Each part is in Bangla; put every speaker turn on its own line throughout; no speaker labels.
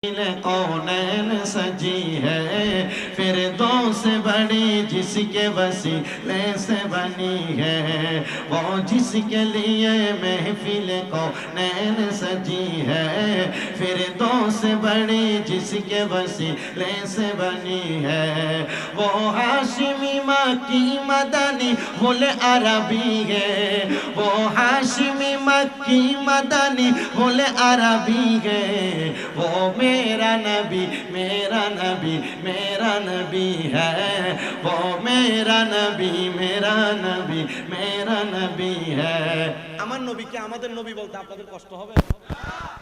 कौनैन सजी है फिरदौस बड़ी जिसके वसीले से बनी है वो जिसके लिए महफिल कौनैन सजी है फिरदौस बड़ी जिसके वसीले से बनी है वो हाशिमी मक्की मदनी बोले अरबी है वो हाशिमी मक्की मदनी बोले अरबी है वो मेरा नबी मेरा नबी मेरा नबी है वो मेरा नबी मेरा नबी मेरा नबी है।
আমার নবীকে আমাদের নবী বলতে আপনাদের কষ্ট হবে?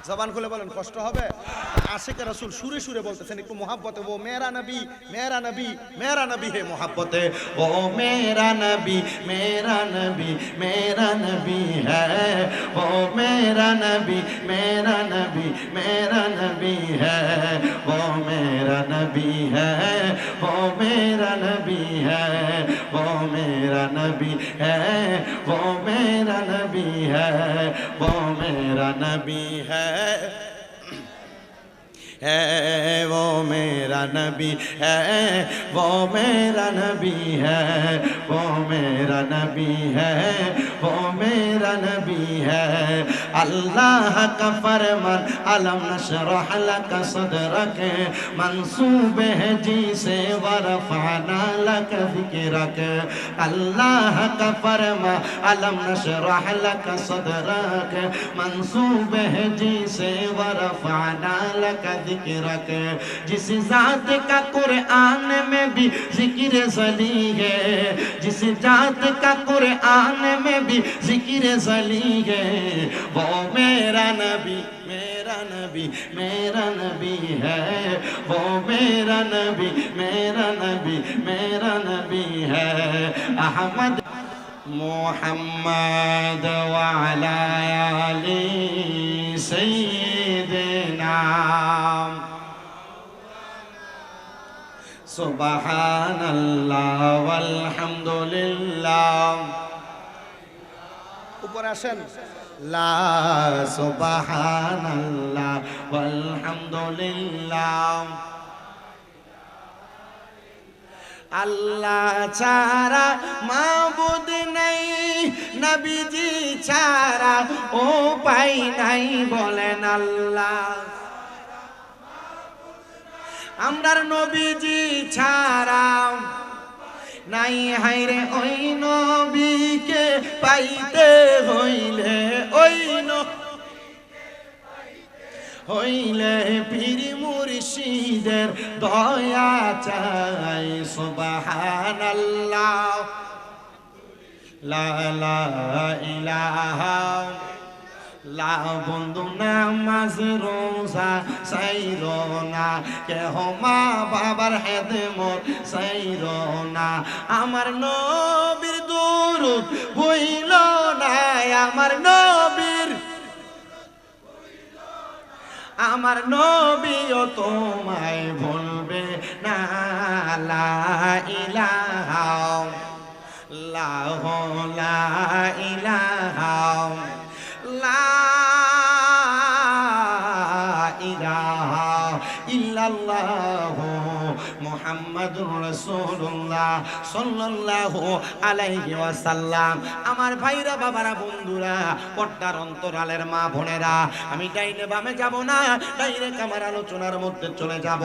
জবান খুলে বলেন কষ্ট হবে? আশিক রাসূল সুরে সুরে বলতেছেন একটু মোহাব্বতে ও মেরা নবী মেরা নবী মেরা নবী হে মোহাব্বতে
वो मेरा नबी मेरा नबी मेरा नबी है वो मेरा नबी मेरा नबी मेरा नबी है वो मेरा नबी है वो मेरा नबी है वो मेरा नबी है वो मेरा नबी है वो मेरा नबी है वो मेरा नबी है वो मेरा नबी है वो मेरा नबी है वो मेरा नबी है। अल्लाह का फरमान अलम नशरह लक सदरक मंसूब है जी से वरफअना लक ज़िक्रक। अल्लाह का फरमान अलम नशरह लक सदरक मंसूब है जी से वरफअना लक ज़िक्रक। जिस जात का कुरान में भी जिक्र ज़ली है जिस जात का कुरान में भी जिक्र ज़ली है वो मेरा नबी मेरा नबी मेरा नबी है वो मेरा नबी मेरा नबी मेरा नबी है। अहमद मुहम्मद व अला आलि सय्यिदना सुबहानल्लाह वल्हम्दुलिल्लाह।
উপরে আসেন
ला सुबहानल्लाह वल्हम्दुलिल्लाह। अल्लाह चारा माबूद नहीं नबीजी चारा ओ पाई नहीं बोलेन अल्लाह। আমরার নবীজি ছাড়া নাই হায়রে ওই নবীকে পাইতে হইলে ওই হইলে পীর মুর্শিদের দয়া চাই সুবহানাল্লাহ লা লা ইলাহা লা বন্ধু নামাজ রোজা সাইরো না কেহ মা বাবার খেদমত সাইরো না আমার নবীর দুরূদ বইল না আমার নবীও তোমায় ভুলবে না লা ইলাহা লা ইলাহা লা ইলাহা ইল্লাল্লাহু মুহাম্মাদুর রাসূলুল্লাহ সাল্লাল্লাহু আলাইহি ওয়াসাল্লাম। আমার ভাইরা বাবারা বন্ধুরা পর্দার অন্তরালের মা বোনেরা আমি ডাইনে বামে যাব না ডাইরেক্ট আমার আলোচনার মধ্যে চলে যাব।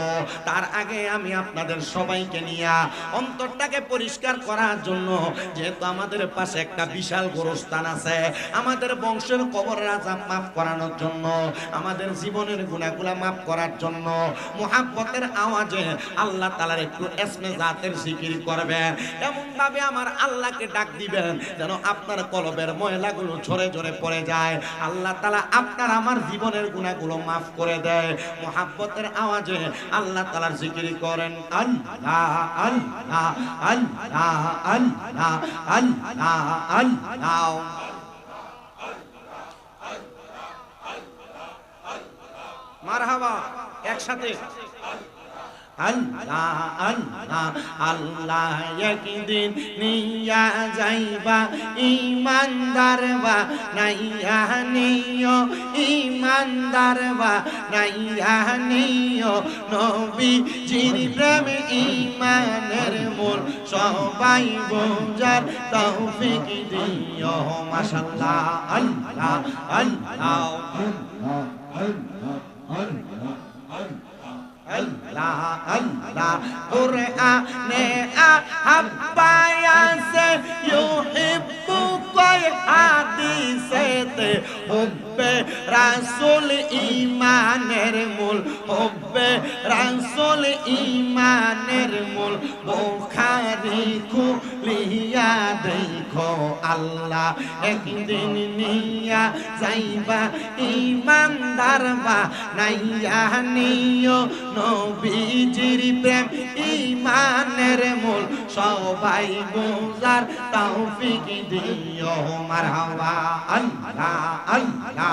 তার আগে আমি আপনাদের সবাইকে নিয়ে অন্তরটাকে পরিষ্কার করার জন্য যেহেতু আমাদের পাশে একটা বিশাল গোরস্থান আছে আমাদের বংশের কবরের আযাব মাফ করানোর জন্য আমাদের জীবনের গুনাহগুলো মাফ করার জন্য মুহাব্বতের আওয়াজে আল্লাহ তাআলার একটু ইসমে জাতের জিকির করবেন এমন ভাবে আমার আল্লাহকে ডাক দিবেন যেন আপনার কলবের ময়লাগুলো ঝরে ঝরে পড়ে যায় আল্লাহ তাআলা আপনার আমার জীবনের গুনাহগুলো মাফ করে দেয়। মুহাব্বতের আওয়াজে আল্লাহ তাআলার জিকির করেন আল্লাহ আল্লাহ আল্লাহ আল্লাহ আল্লাহ আল্লাহ। মারহাবা একসাথে আল্লাহ আল্লাহ আল্লাহ একদিন নিয়া যাইবা ইমানদার বা নাইয়া নিও ইমানদার বা নাইয়া নিও নবীজির প্রেম ইমানের মূল সবাই বোঝার তৌফিক দিও মাশাআল্লাহ আল্লাহ আল্লাহ আল্লাহ আল্লাহ কুরআনে আহাব্বায়াসে ইউহিব্বুকা হাদিসেতে হুব্বে রাসূল ঈমানের মূল হুব্বে রাসূল ঈমানের মূল বুখারী খুলিয়া দেখো আল্লাহ একদিন নিয়া যাইবা ঈমানদার বা নাইয়া নিও নবীজির প্রেম ঈমানের মূল সবাই বোঝার তৌফিক দিও মারহাবা আল্লাহ আল্লাহ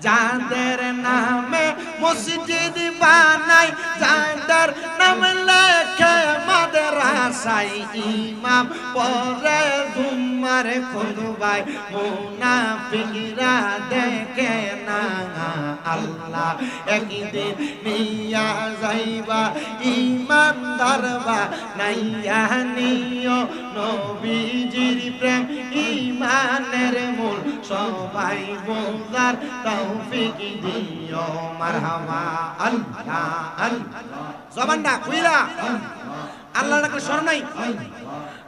যাদের নামে মসজিদ বানাই যাদের নাম লেখে মাদ্রাসায় ইমাম পরে জুম্মার খুতবায় মুনাফিকরা দেখে না আল্লাহ একদিন নিয়া যাইবা ইমানদার বা নাইয়া নিও নবীজির প্রেম ঈমানের মূল সবাই বোঝার তৌফিক দিও মারহাবা আল্লাহ আল্লাহ জবানটা খুইলা আল্লাহর ডাকে স্মরণ নাই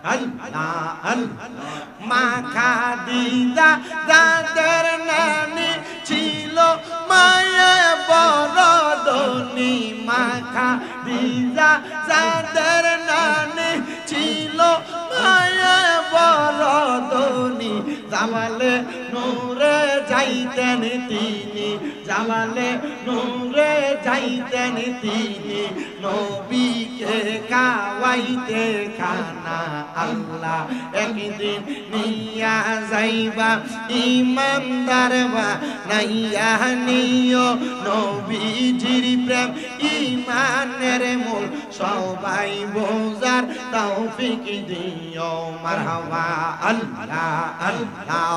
আল্লাহ আল্লাহ মা খাদিজা যাদের নানি ছিল মায়ে বড় ধনী মা খাদিজা যাদের নানি ছিল মায়ে বড় ধনী জামালে নূরে যাইতেন তিনি জামালে নূরে যাইতেন তিনি নবীকে খাওয়াইতে খানা আল্লাহ একদিন নিয়া যাইবা ইমানদার বা নাইয়া নিও নবীজির প্রেম ঈমানের মূল সবাই বোঝার তৌফিক দিও মারহাবা আল্লাহ আল্লাহ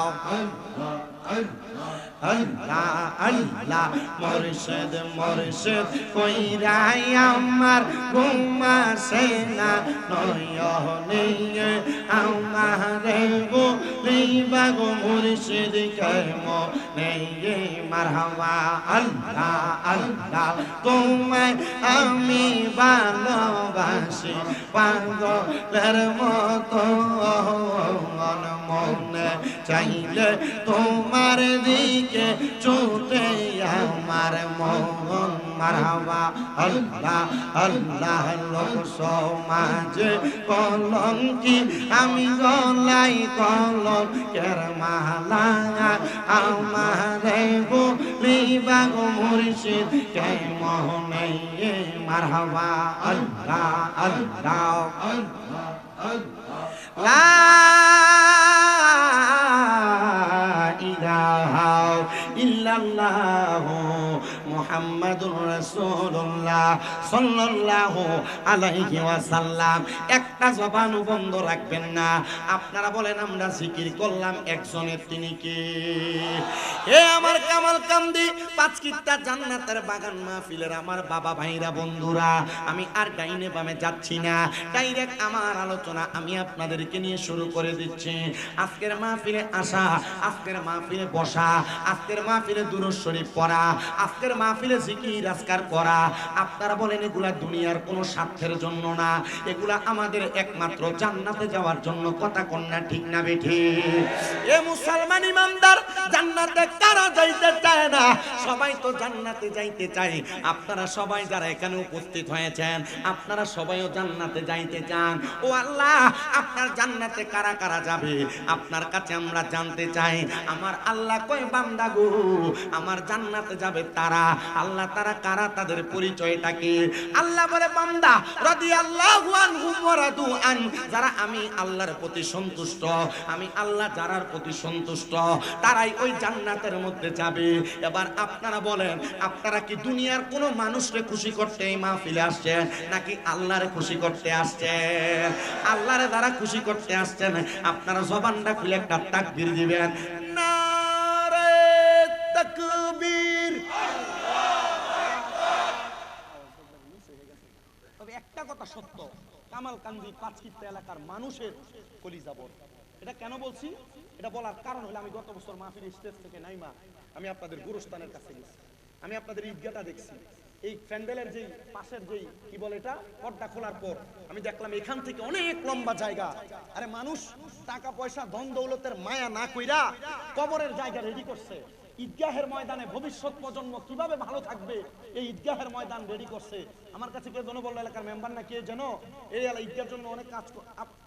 আল্লাহ আল্লাহ মুর্শিদ মুর্শিদ কইরাই আমার ঘুমাসে না নয়নে আমারে বলিবা গো মুর্শিদ কেমনে মারহাবা আল্লাহ আল্লাহ তোমায় আমি ভালোবাসি পাগলের মতো মনে চাইলে তোমার দিকে ছুটে আমার মন মারহাবা আল্লাহ আল্লাহ লোক সমাজে কলঙ্কি আমি গলাই কলঙ্কের মালা আমারে বলিবা গো মুর্শিদ কেমনে মারহাবা আল্লাহ আল্লাহ লা ইলাহা ইল্লাল্লাহু মুহাম্মাদুর রাসূলুল্লাহ সাল্লাল্লাহু আলাইহি ওয়াসাল্লাম একটা জবান বন্ধ রাখবেন না আপনারা বলেন আমরা জিকির করলাম একজনের তিনি কে এ আমার কামাল কান্দি পাঁচ কিত্তা জান্নাতের বাগান মাহফিলের আমার বাবা ভাইরা বন্ধুরা আমি আর ডাইনে বামে যাচ্ছি না ডাইরেক্ট আমার আলোচনা আমি আপনাদেরকে নিয়ে শুরু করে দিচ্ছি আজকের মাহফিলে আসা আজকের মাহফিলে বসা আজকের মাহফিলে দুরূদ শরীফ পড়া আজকের মাহফিলে জিকির আজকার করা আপনারা বলেন এগুলা দুনিয়ার কোনো স্বার্থের জন্য না এগুলা আমাদের একমাত্র জান্নাতে যাওয়ার জন্য কথা কন্যা ঠিক না বেঠি এ মুসলমান ইমানদার জান্নাতে কারা যাইতে চায় না সবাই তো জান্নাতে যাইতে চায় আপনারা সবাই যারা এখানে উপস্থিত হয়েছেন আপনারা সবাইও জান্নাতে যাইতে চান ও আল্লাহ আপনার জান্নাতে কারা কারা যাবে আপনার কাছে আমরা জানতে চাই আমার আল্লাহ কয় বান্দা গো আমার জান্নাতে যাবে তারা আল্লাহ তারা কারা, তাদের পরিচয়টা কি? আল্লাহ বলে বান্দা রাদিয়াল্লাহু আনহুম ওয়া রাদু আন, যারা আমি আল্লাহর প্রতি সন্তুষ্ট, আমি আল্লাহ যারার প্রতি সন্তুষ্ট তারাই ওই জান্নাতের মধ্যে যাবে। এবার আপনারা বলেন, আপনারা কি দুনিয়ার কোন মানুষকে খুশি করতে এই মাহফিলে আসছেন নাকি আল্লাহরে খুশি করতে আসছেন? আল্লাহরে যারা খুশি করতে আসছেন আপনারা জবানটা খুলে একটা তাকবীর দিবেন, নারে তাকবীর।
তবে একটা কথা সত্য, কামালকান্দি পাঁচকিত্তা এলাকার মানুষের কলিজা বড়। এটা কেন বলছি? এটা বলার কারণ হলো আমি গত বছর মাহফিল স্টেজ থেকে নাইমা আমি আপনাদের গুরুস্থানের কাছে গেছি, আমি আপনাদের ঈদগাহটা দেখছি। এই প্যান্ডেলের যেই পাশের যেই কি বলে এটা পর্দা খোলার পর আমি দেখলাম এখান থেকে অনেক লম্বা জায়গা। আরে মানুষ টাকা পয়সা ধন দৌলতের মায়া না কইরা কবরের জায়গা রেডি করছে। ঈদগাহের ময়দানে ভবিষ্যৎ প্রজন্ম কিভাবে ভালো থাকবে এই ঈদগাহের ময়দান রেডি করছে। আমার কাছে কে যেন বললো, এলাকার মেম্বার না কে যেন, এই ঈদগাহের জন্য অনেক কাজ,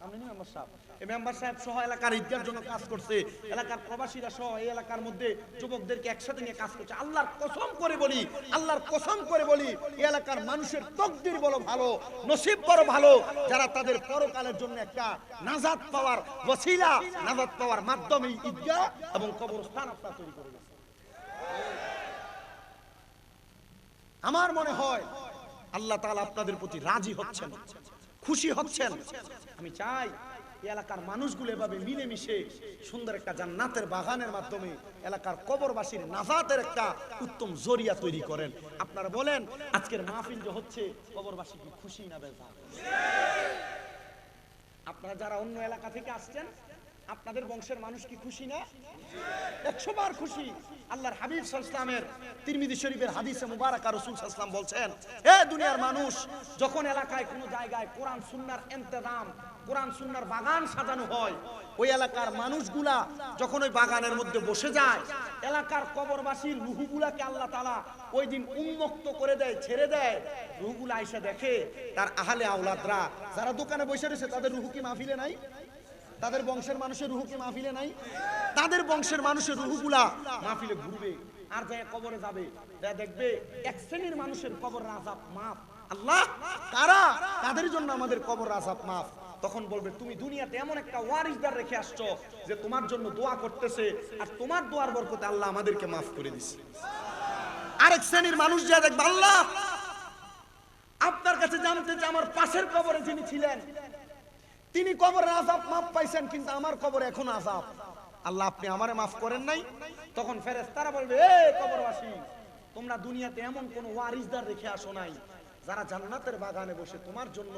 আপনি মেম্বার সাহেব, এই মেম্বার সাহেব সহ এলাকার ঈদগাহের জন্য কাজ করছে। এলাকার প্রবাসীরা সহ এই এলাকার মধ্যে যুবকদেরকে একসাথে নিয়ে কাজ করছে। আল্লাহর কসম করে বলি, আল্লাহর কসম করে বলি, এই এলাকার মানুষের তকদির বড় ভালো, নসিব বড় ভালো, যারা তাদের পরকালের জন্য একটা নাজাত পাওয়ার ওসিলা, নাজাত পাওয়ার মাধ্যমে ঈদগাহ এবং কবরস্থান আপনারা তৈরি করে গেছে। আমার মনে হয় আল্লাহ তাআলা আপনাদের প্রতি রাজি হচ্ছেন, খুশি হচ্ছেন। আমি চাই এই এলাকার মানুষগুলো এভাবে মিলেমিশে সুন্দর একটা জান্নাতের বাগানের মাধ্যমে এলাকার কবরবাসীর নাজাতের একটা উত্তম জরিয়া তৈরি করেন। আপনারা বলেন আজকের মাহফিল যে হচ্ছে, কবরবাসী কি খুশি না বেজার? আপনারা যারা অন্য এলাকা থেকে আসছেন, আপনাদের বংশের মানুষ কি খুশি না? 100 বার খুশি। আল্লাহর হাবিব সাল্লাল্লাহু আলাইহি ওয়াসাল্লামের তিরমিজি শরীফের হাদিসে মুবারাকা রাসূল সাল্লাল্লাহু আলাইহি ওয়াসাল্লাম বলছেন, হে দুনিয়ার মানুষ, যখন এলাকায় কোনো জায়গায় কোরআন সুন্নাহর ইন্তজাম, কোরআন সুন্নাহর বাগান সাজানো হয়, ওই এলাকার মানুষগুলা যখন ওই বাগানের মধ্যে বসে যায়, এলাকার কবরবাসীর রূহগুলাকে আল্লাহ তাআলা ওই দিন উন্মুক্ত করে দেয়, ছেড়ে দেয়। রূহগুলা আয়েশা দেখে তার আহলে আওলাদরা যারা দোকানে বসে রয়েছে, তাদের রূহ কি মাহফিলে নাই? তাদের বংশের মানুষের রূহ কি মাহফিলে নাই? তাদের বংশের মানুষের রূহগুলা মাহফিলে ঘুরবে আর যায় কবরে যাবে, দেখবে এক শ্রেণীর মানুষের কবরের আযাব মাফ। আল্লাহ কারা? তাদের জন্য আমাদের কবরের আযাব মাফ। তখন বলবে, তুমি দুনিয়াতে এমন একটা ওয়ারিসদার রেখে আসছো যে তোমার জন্য দোয়া করতেছে, আর তোমার দোয়ার বরকতে আল্লাহ আমাদেরকে মাফ করে দিচ্ছে। আরেক শ্রেণীর মানুষ যা দেখবে, আল্লাহ আপনার কাছে জানতে চাই, আমার পাশের কবরে যিনি ছিলেন তিনি কবরের আযাব মাফ পাইছেন, কিন্তু আমার কবরে এখন আযাব, আল্লাহ আপনি আমারে মাফ করেন নাই। তখন ফেরেশতারা বলবে, এ কবরবাসী, তোমরা দুনিয়াতে এমন কোন ওয়ারিসদার রেখে আসো নাই যারা জান্নাতের বাগানে বসে তোমার জন্য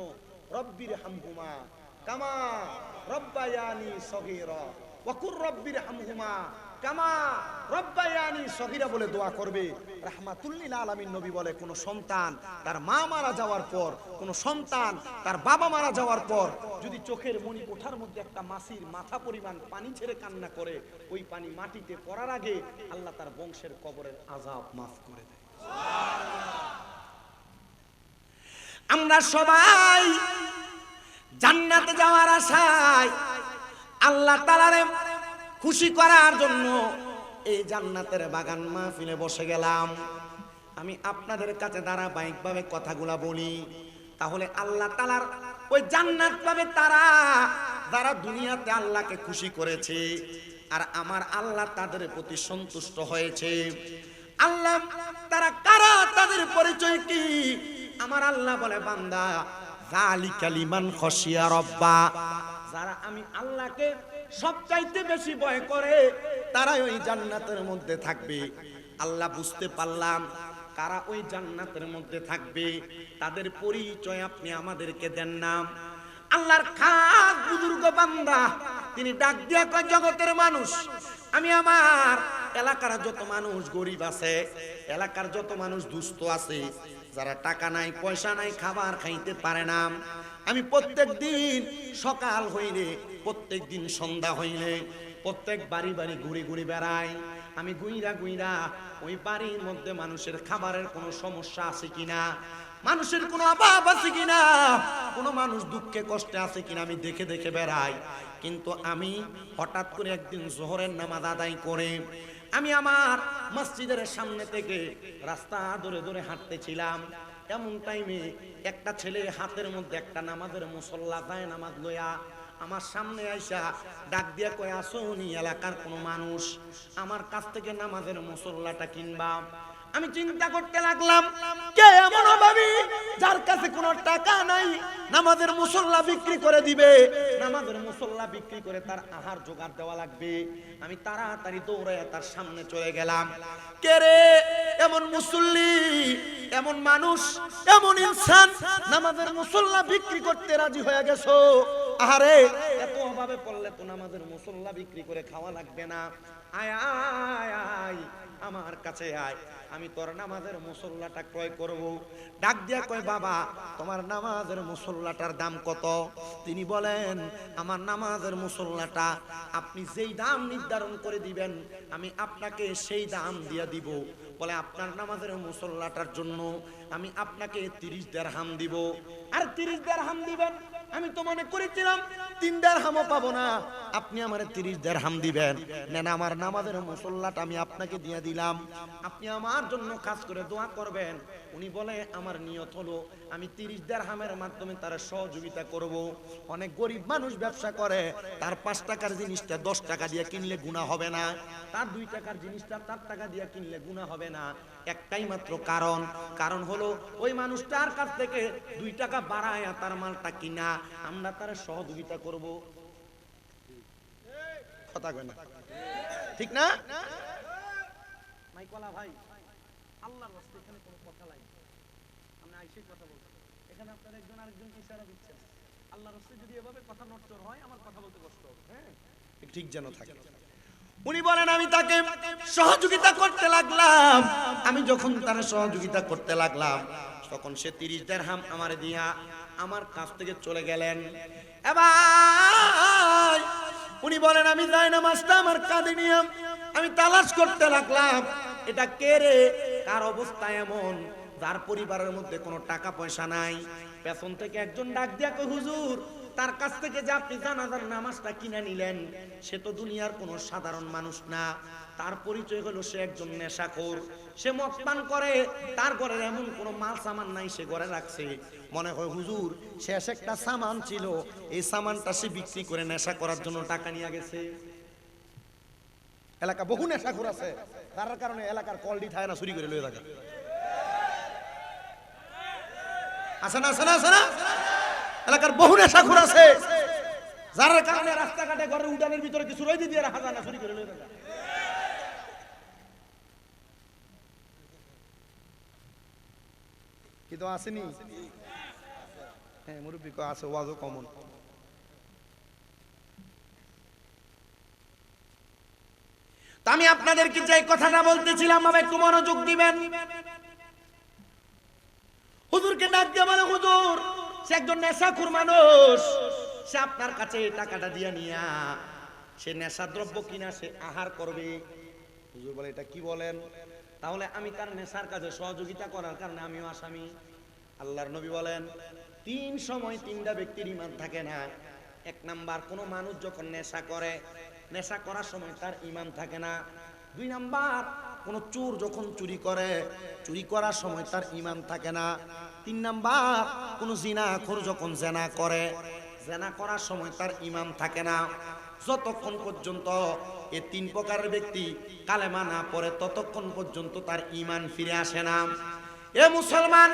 রব্বির হামহুমা কামা রব্বায়ানি সগীরা ওয়া কুর রব্বির হামহুমা কামা রব্বায়ানি সগীরা বলে দোয়া করবে। রাহমাতুল লিল আলামিন নবী বলে, কোন সন্তান তার মা মারা যাওয়ার পর, কোন সন্তান তার বাবা মারা যাওয়ার পর যদি চোখের মনি কোঠার মধ্যে একটা মাছির মাথা পরিমাণ পানি ছেড়ে কান্না করে, ওই পানি মাটিতে পড়ার আগে আল্লাহ তার বংশের কবরের আযাব মাফ করে দেয়।
আমরা সবাই জান্নাতে যাওয়ার আশায় আল্লাহ তাআলারে খুশি করার জন্য এই জান্নাতের বাগান মাহফিলে বসে গেলাম। আমি আপনাদের কাছে ধারাবাহিকভাবে কথাগুলা বলি, তাহলে আল্লাহ তাআলার ওই জান্নাত পাবে তারা যারা দুনিয়াতে আল্লাহকে খুশি করেছে, আর আমার আল্লাহ তাদের প্রতি সন্তুষ্ট হয়েছে। আল্লাহ তারা কারা, তাদের পরিচয় কি? আমার আল্লাহ বলে, বান্দা যালিকা লিমান খাশিয়া রাব্বা, যারা আমি আল্লাহকে সবচাইতে বেশি ভয় করে তারাই ওই জান্নাতের মধ্যে থাকবে। আল্লাহ বুঝতে পারলাম কারা ওই জান্নাতের মধ্যে থাকবে, তাদের পরিচয় আপনি আমাদেরকে দেন না। আল্লাহর খাস বুজুর্গ বান্দা তিনি ডাক দিয়া কয়, জগতের মানুষ, আমি আমার এলাকার যত মানুষ গরিব আছে, এলাকার যত মানুষ দুস্থ আছে, যারা টাকা নাই পয়সা নাই খাবার খাইতে পারে না, আমি প্রত্যেক দিন সকাল হইলে, প্রত্যেক দিন সন্ধ্যা হইলে প্রত্যেক বাড়ি বাড়ি ঘুরে ঘুরে বেড়াই। আমি গুইরা গুইরা ওই বাড়ির মধ্যে মানুষের খাবারের কোনো সমস্যা আছে কিনা, মানুষের কোনো অভাব আছে কিনা, কোনো মানুষ দুঃখে কষ্টে আছে কিনা আমি দেখে দেখে বেড়াই। কিন্তু আমি হঠাৎ করে একদিন জোহরের নামাজ আদায় করে আমি আমার মসজিদের সামনে থেকে রাস্তা ধরে ধরে হাঁটতেছিলাম। এমন টাইমে একটা ছেলে হাতের মধ্যে একটা নামাজের মুসল্লা যায় নামাজ লইয়া আমার সামনে আইসা ডাক দিয়া কয়, আসুনি এলাকার কোনো মানুষ আমার কাছ থেকে নামাজের মুসল্লাটা কিনবা। আমি চিন্তা করতে লাগলাম, কে এমন অভাবী যার কাছে কোনো টাকা নাই নামাজের মুসল্লা বিক্রি করে দিবে, নামাজের মুসল্লা বিক্রি করে তার আহার জোগাড় দেওয়া লাগবে। আমি তাড়াতাড়ি দৌড়ায় তার সামনে চলে গেলাম। কে রে এমন মুসল্লি, এমন মানুষ, এমন ইনসান নামাজের মুসল্লা বিক্রি করতে রাজি হয়ে গেছো? আহারে এত অভাবে পড়লে তো নামাজের মুসল্লা বিক্রি করে খাওয়া লাগবে না। আয় আয় আয় আমার কাছে আয়, আমি তোর নামাজের মুসল্লাটা ক্রয় করব। ডাক দিয়া কয়, বাবা তোমার নামাজের মুসল্লাটার দাম কত? তিনি বলেন, আমার নামাজের মুসল্লাটা আপনি যেই দাম নির্ধারণ করে দিবেন আমি আপনাকে সেই দাম দিয়া দিব। বলে, আপনার নামাজের মুসল্লাটার জন্য আমি আপনাকে 30 দিরহাম দিব। আর 30 দিরহাম দিবেন? আমি তো মনে করেছিলাম 3 দিরহামও পাবো না, আপনি আমারে 30 দিরহাম দিবেন। নেন আমার নামাজের মুসল্লাটা আমি আপনাকে দিয়ে দিলাম, আপনি আমার জন্য কাজ করে দোয়া করবেন। উনি বলে, আমার নিয়ত হলো আমি 30 দিরহামের মাধ্যমে তার সহযোগিতা করব। অনেক গরিব মানুষ ব্যবসা করে, তার 5 টাকার জিনিসটা 10 টাকা দিয়ে কিনলে গুনাহ হবে না, তার 2 টাকার জিনিসটা 4 টাকা দিয়ে কিনলে গুনাহ হবে না। একটাই মাত্র কারণ হলো ওই মানুষটার কাছ থেকে 2 টাকা বাড়ায় তার মালটা কিনা আমরা তার সহযোগিতা করব। কথা কয় না, ঠিক না? মাইকলা ভাই, আল্লাহর রাস্তায় এখানে কোনো কথা নাই, আমরা আইসে কথা বলছি, এখানে আপনারা একজন আরেকজনকে ইশারা দিচ্ছেন। আল্লাহর রাস্তায় যদি এভাবে কথা নড়চড় হয় আমার কথা বলতে কষ্ট হবে। হ্যাঁ, ঠিক যেন থাকে। উনি বলেন, আমি তাকে সহযোগিতা করতে লাগলাম। আমি যখন তার সহযোগিতা করতে লাগলাম তখন সে 30 দিরহাম আমারে দিয়া আমার কাছ থেকে চলে গেলেন। এবার উনি বলেন, আমি যাই নামাজটা আমার কাঁধে নিয়ে আমি তালাশ করতে লাগলাম, এটা কে রে, কার অবস্থা এমন যার পরিবারের মধ্যে কোনো টাকা পয়সা নাই। পেছন থেকে একজন ডাক দিয়া কয়, হুজুর তার কাছ থেকে যে আপনি জানাজার নামাজটা কিনে নিলেন সে তো দুনিয়ার কোনো সাধারণ মানুষ না, তার পরিচয় হলো সে একজন নেশাখোর, সে মদ পান করে, তার ঘরের এমন কোনো মাল সামান নাই সে ঘরে রাখছে। মনে হয় হুজুর শেষ একটা সামান ছিল, এই সামানটা সে বিক্রি করে নেশা করার জন্য টাকা নিয়ে গেছে। এলাকা বহু নেশাখোর আছে, তার কারণে এলাকার কলডি থাকে না, চুরি করে লয়ে থাকে। আছে না, আছে না, আছে না? এলাকার বহু নেশাখোর আছে, যার কারণে রাস্তাঘাটে ঘরের উঠানের ভিতরে কিছু রই দিয়ে রাখা যায় না, চুরি করে লয়ে থাকে। কিন্তু আসেনি, হ্যাঁ মুরব্বী কো আছে, ওয়াজও কমন। তো আমি আপনাদেরকে যে কথাটা বলতেছিলাম বাবা একটু মনোযোগ দিবেন। হুজুরকে ডাক দিয়ে বলে, হুজুর সে একজন নেশাখোর মানুষ, সে আপনার কাছে টাকাটা দিয়ে নিয়া সে নেশা দ্রব্য কিনা সে আহার করবে। হুজুর বলে, এটা কি বলেন? তাহলে আমি তার নেশার কাজে সহযোগিতা করার কারণে আমিও আসামি। আল্লাহর নবী বলেন, 3 সময় 3টা ব্যক্তির ঈমান থাকে না। 1 নাম্বার, কোন মানুষ যখন নেশা করে, নেশা করার সময় তার ঈমান থাকে না। 2 নাম্বার, কোন চোর যখন চুরি করে, চুরি করার সময় তার ঈমান থাকে না। 3 নাম্বার, কোন জিনাখোর যখন জিনা করে, জিনা করার সময় তার ঈমান থাকে না। যতক্ষণ পর্যন্ত এই 3 প্রকারের ব্যক্তি কালেমা না পড়ে ততক্ষণ পর্যন্ত তার ঈমান ফিরে আসে না। এ মুসলমান,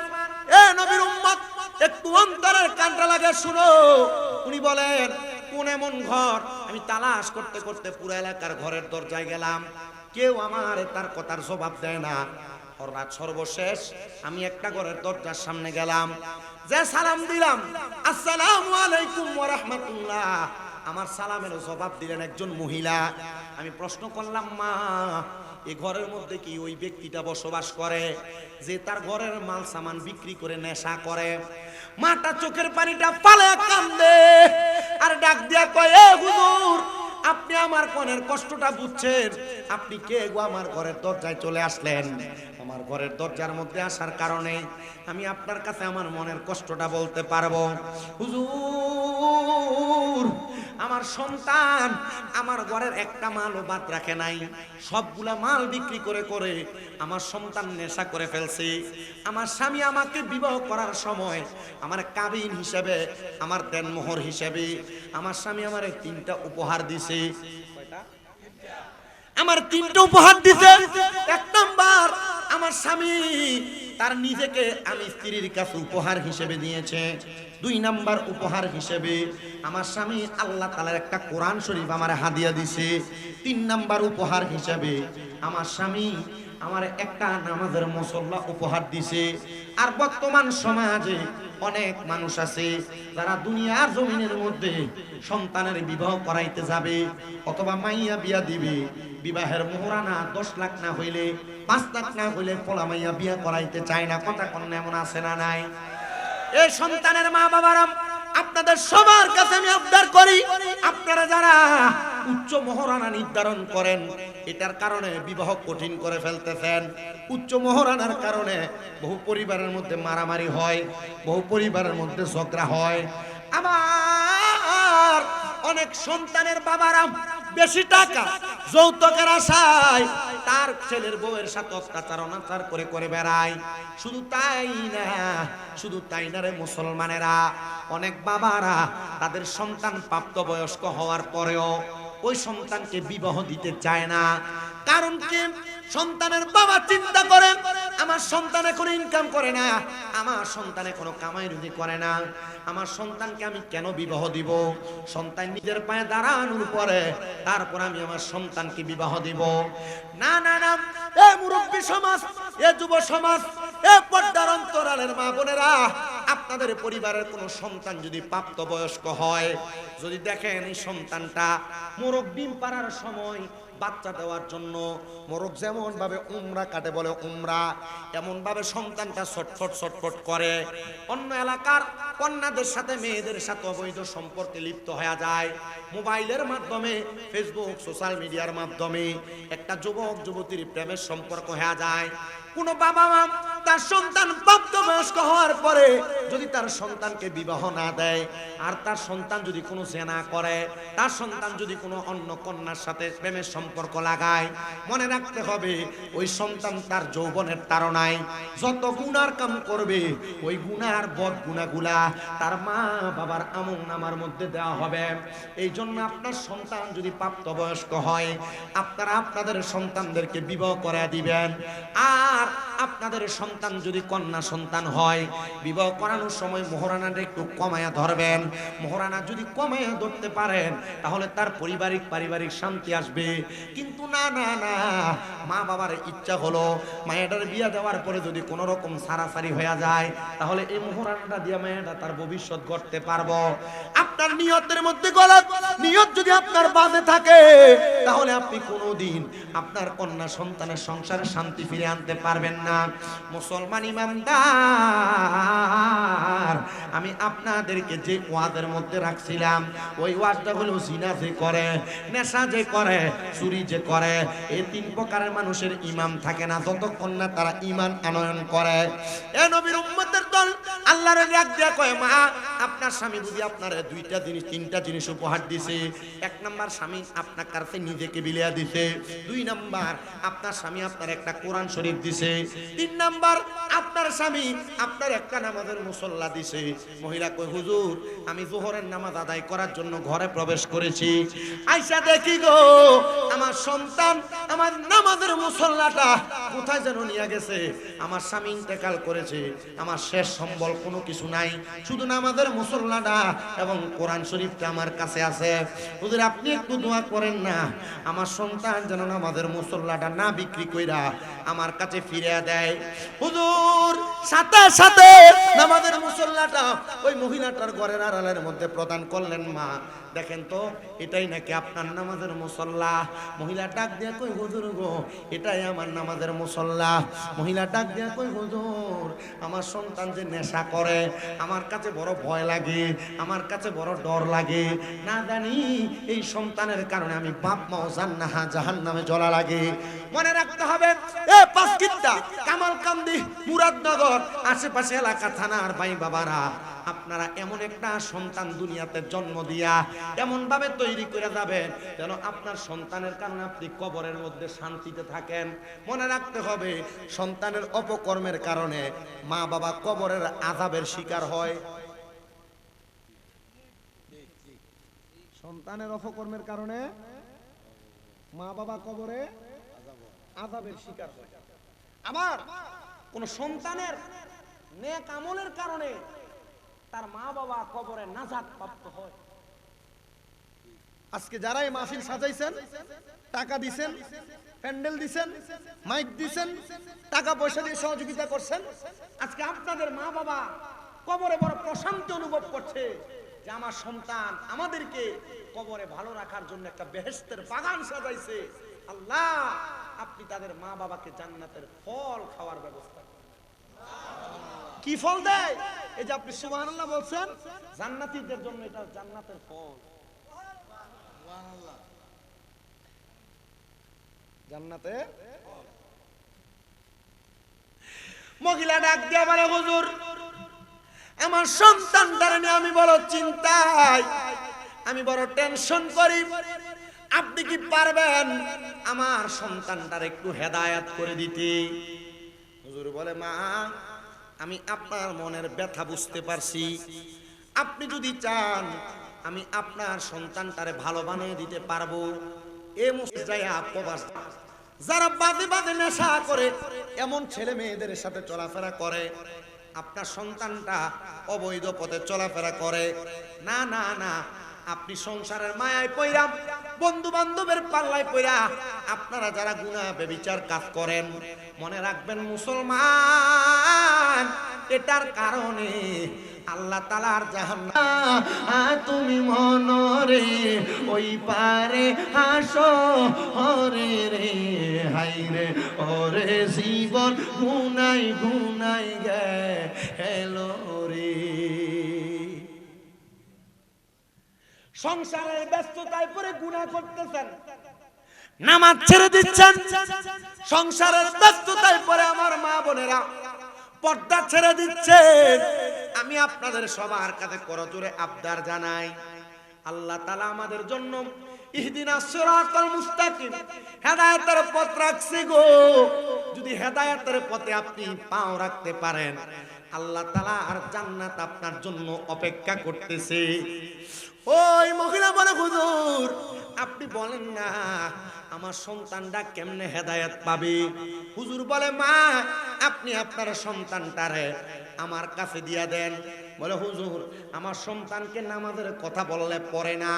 এ নবীর উম্মত, একটু অন্তরের কানটা লাগে শুনো। উনি বলেন, কোন এমন ঘর? আমি তালাশ করতে করতে পুরো এলাকার ঘরের দরজায় গেলাম, কেউ আমার তার কথার জবাব দেয় না। রাত সর্বশেষ আমি একটা ঘরের দরজার সামনে গেলাম, যে সালাম দিলাম, আসসালামু আলাইকুম ওয়া রাহমাতুল্লাহ, আমার সালামের জবাব দিলেন একজন মহিলা। আমি প্রশ্ন করলাম, মা এই ঘরের মধ্যে কি ওই ব্যক্তিটা বসবাস করে যে তার ঘরের মাল সামান বিক্রি করে নেশা করে? মাটা চোখের পানিটা ফালে কান্দে আর ডাক দিয়া কয়, এ হুজুর আপনি আমার মনের কষ্টটা বুঝছেন, আপনি কে গো আমার ঘরের দরজায় চলে আসলেন? আমার ঘরের দরজার মধ্যে আসার কারণে আমি আপনার কাছে আমার মনের কষ্টটা বলতে পারবো। হুজুর আমার সন্তান আমার ঘরের একটা মালও বাদ রাখে নাই, সবগুলা মাল বিক্রি করে করে আমার সন্তান নেশা করে ফেলছে। আমার স্বামী আমাকে বিবাহ করার সময় আমার কাবিন হিসেবে, আমার দেনমোহর হিসেবে আমার স্বামী আমার 3টা উপহার দিছে। আমার 3টা উপহার দিছে। 1 নাম্বার, আমার স্বামী তার নিজেকে আমি স্ত্রীর কাছে উপহার হিসেবে দিয়েছে। 2 নাম্বার উপহার হিসেবে আমার স্বামী আল্লাহ তাআলার একটা কোরআন শরীফ আমার হাদিয়া দিছে। 3 নাম্বার উপহার হিসেবে আমার স্বামী আমার একটা নামাজের মুসল্লা উপহার দিছে। আর বর্তমান সমাজে অনেক মানুষ আছে যারা দুনিয়ার জমিনের মধ্যে সন্তানের বিবাহ করাইতে যাবে অথবা মাইয়া বিয়া দিবে, বিবাহের মোহরানা 10 লাখ না হইলে 5 লাখ না হইলে পোলা মাইয়া বিয়া করাইতে চায় না। কথা কোন এমন আছে না নাই? এই সন্তানের মা বাবারা, আপনাদের সবার কাছে আমি আবদার করি, আপনারা যারা উচ্চ মোহরানা নির্ধারণ করেন এটার কারণে বিবাহ কঠিন করে ফেলতেছেন। উচ্চ মোহরানার কারণে বহু পরিবারের মধ্যে মারামারি হয়, বহু পরিবারের মধ্যে ঝগড়া হয়। আবার অনেক সন্তানের বাবারা বেশি টাকা যৌতুকের আশায় তার ছেলের বউয়ের সাথে অত্যাচার অনাচার করে করে বেড়ায়। শুধু তাই না রে মুসলমানেরা, অনেক বাবারা তাদের সন্তান প্রাপ্তবয়স্ক হওয়ার পরেও ওই সন্তানকে বিবাহ দিতে চায় না। কারণ কি? সন্তানের বাবা চিন্তা করে আমার সন্তান এখন ইনকাম করে না, আমার সন্তান এখনো কামাই রুজি করে না, আমার সন্তানকে আমি কেন বিবাহ দিব? সন্তান নিজের পায়ে দাঁড়ানোর পরে তারপর আমি আমার সন্তানকে বিবাহ দিব। না না না, এ মুরব্বী সমাজ, এ যুব সমাজ, এ পর্দার অন্তরালের মা বোনেরা, আপনাদের পরিবারের কোনো সন্তান যদি প্রাপ্তবয়স্ক হয়, যদি দেখেন এই সন্তানটা মোরগ ডিম পাড়ার সময় বাচ্চা দেওয়ার জন্য মোরগ যেমন ভাবে উমরা কাটে বলে উমরা, এমন ভাবে সন্তানটা ছটফট করে, অন্য এলাকার কন্যাদের সাথে মেয়েদের সাথে অবৈধ সম্পর্কে লিপ্ত হয়ে যায়, মোবাইলের মাধ্যমে ফেসবুক সোশ্যাল মিডিয়ার মাধ্যমে একটা যুবক যুবতীর প্রেমের সম্পর্ক হয়ে যায়। কোন বাবা মা তার সন্তান প্রাপ্তবয়স্ক হওয়ার পরে যদি তার সন্তানকে বিবাহ না দেয়, আর তার সন্তান যদি কোনো জেনা করে, তার সন্তান যদি কোনো অন্য কন্যার সাথে প্রেমের সম্পর্ক লাগায়, মনে রাখতে হবে ওই সন্তান তার যৌবনের তাড়নায় যত গুনার কাম করবে ওই গুনার বদ গুনাগুলা তার মা বাবার আমল নামার মধ্যে দেওয়া হবে। এই জন্য আপনার সন্তান যদি প্রাপ্তবয়স্ক হয়, আপনারা আপনাদের সন্তানদেরকে বিবাহ করে দিবেন। আর আপনাদের সন্তান যদি কন্যা সন্তান হয়, বিবাহ করানোর সময় মোহরানাটা একটু কমায়া ধরবেন। মোহরানা যদি কমায়া ধরতে পারেন তাহলে তার পারিবারিক শান্তি আসবে। কিন্তু না না না, মা বাবার ইচ্ছা হলো মায়েটার বিয়ে দেওয়ার পরে যদি কোনো রকম সারাসারি হয়ে যায় তাহলে এই মোহরানাটা দিয়ে মায়েটা তার ভবিষ্যৎ গড়তে পারবো। আপনার নিয়তের মধ্যে গলত নিয়ত যদি আপনার বাঁধে থাকে তাহলে আপনি কোনোদিন আপনার কন্যা সন্তানের সংসারে শান্তি ফিরে আনতে পারবেন না। মুসলমান ইমানদার, আমি আপনাদেরকে যে ওয়াজের মধ্যে রাখছিলাম ওই ওয়াজটা হলো জিনা যে করে, নেশা যে করে, চুরি যে করে, এই 3 প্রকারের মানুষের ঈমান থাকে না যতক্ষণ না তারা ঈমান আনয়ন করে। এ নবীর উম্মতের দল আল্লাহর ডাক দিয়া কয়, মা আপনার স্বামী বুঝি আপনারে 2টা জিনিস 3টা জিনিস উপহার দিছে। 1 নাম্বার, স্বামী আপনার কাছে নিজেকে বিলিয়া দিছে। 2 নাম্বার, আপনার স্বামী আপনার একটা কোরআন শরীফ দিছে। 3 নাম্বার, আপনার স্বামী আপনার একটা নামাজের মুসল্লা দিছে। মহিলা কই, হুজুর আমি যোহরের নামাজ আদায় করার জন্য ঘরে প্রবেশ করেছি, আইসা দেখি গো আমার সন্তান আমার নামাজের মুসল্লাটা কোথায় যেন নিয়ে গেছে। আমার স্বামী ইন্তেকাল করেছে, আমার শেষ সম্বল কোনো কিছু নাই, শুধু নামাজের মুসল্লাটা এবং কোরআন শরীফটা আমার কাছে আছে। হুজুর আপনি একটু দোয়া করেন না, আমার সন্তান যেন নামাজের মুসল্লাটা না বিক্রি কইরা আমার কাছে ফিরে দেয়। হুজুর সাথে সাথে নামাজের মুসল্লাটা ওই মহিলাটার ঘরের আড়ালের মধ্যে প্রদান করলেন। মা দেখেন তো এটাই নাকি আপনার নামাজের মুসল্লা? মহিলা ডাক দিয়া কই, হুজুর গো এটাই আমার নামাজের মুসল্লা। মহিলা ডাক দিয়া কই, হুজুর আমার সন্তান যে নেশা করে আমার কাছে বড় ভয় লাগে, আমার কাছে বড় ডর লাগে, না জানি এই সন্তানের কারণে আমি বাপ মাও জাহান্নামে জ্বলা লাগে। মনে রাখতে হবে এ পাঁচকিত্তা, কামালকান্দি, মুরাদনগর আশেপাশে এলাকা থানার ভাই বাবারা, আপনারা এমন একটা সন্তান দুনিয়াতে জন্ম দিয়া এমন ভাবে তৈরি করে যাবেন যেন আপনার সন্তানের কারণে আপনি কবরের মধ্যে শান্তিতে থাকেন। মনে রাখতে হবে, সন্তানের অপকর্মের কারণে মা বাবা কবরের আযাবের শিকার হয়।
সন্তানের অপকর্মের কারণে মা বাবা কবরে আযাবের শিকার হয়। আমার কোন সন্তানের নেক আমলের কারণে তার মা বাবা কবরে নাজাত প্রাপ্ত হয়। আজকে যারা এই মাহফিল সাজাইছেন, টাকা দিছেন, প্যান্ডেল দিছেন, মাইক দিছেন, টাকা পয়সা দিয়ে সহযোগিতা করছেন, আজকে আপনাদের মা বাবা কবরে বড় প্রশান্তি অনুভব করছে যে আমার সন্তান আমাদেরকে কবরে ভালো রাখার জন্য একটা বেহেশতের বাগান সাজাইছে। আল্লাহ, আপনি তাদের মা বাবাকে জান্নাতের ফল খাওয়ার ব্যবস্থা করেন। কি ফল দেয়? এই যে আপনি সুবহানাল্লাহ বলছেন, জান্নাতীদের জন্য এটা জান্নাতের ফল। জান্নাতে মহিলা ডাক দিয়া বলে, হুজুর আমার সন্তানটারে নিয়ে আমি বড় চিন্তায়, আমি বড় টেনশন করি, আপনি কি পারবেন আমার সন্তানটার একটু হেদায়েত করে দিতে? হুজুর বলে, মা আমি আপনার মনের ব্যথা বুঝতে পারছি, আপনি যদি চান আমি আপনার সন্তানটারে ভালো বানিয়ে দিতে পারবো। এ মুসজায়া প্রবাস যারা বাদে বাদে নেশা করে, এমন ছেলে মেয়েদের সাথে চলাফেরা করে, আপনার সন্তানটা অবৈধ পথে চলাফেরা করে, না না না, আপনি সংসারের মায়ায় পইরা, বন্ধু বান্ধবের পাল্লায় পইরা আপনারা যারা গুনাহ ব্যভিচার কাজ করেন, মনে রাখবেন মুসলমান, এটার কারণে আল্লাহ তাআলার জাহান্নাম। তুমি মনরে ওই পারে হাসো হরে রে, হাই রে ওরে জীবন গুনাই গুনাই গেল রে। সংসারের ব্যস্ততায় পরে গুনাহ করতেছেন, নামাজ ছেড়ে দিচ্ছেন, সংসারের ব্যস্ততায় পরে আমার মা বোনেরা পর্দা ছেড়ে দিচ্ছেন। আমি আপনাদের সবার কাছে করজোরে আবদার জানাই, আল্লাহ তাআলা আমাদের জন্য ইহদিনাস সিরাতাল মুস্তাকিম হেদায়েতের পথ রাখছে গো। যদি হেদায়েতের পথে আপনি পাও রাখতে পারেন, আল্লাহ তাআলা আর জান্নাত আপনার জন্য অপেক্ষা করতেছে। ওই মহিলা বলে, হুজুর আপনি বলেন না আমার সন্তানটা কেমনে হেদায়েত পাবে? হুজুর বলে, মা আপনি আপনার সন্তানটারে আমার কাছে দিয়া দেন। বলে, হুজুর আমার সন্তানকে নামাজের কথা বললে পড়ে না,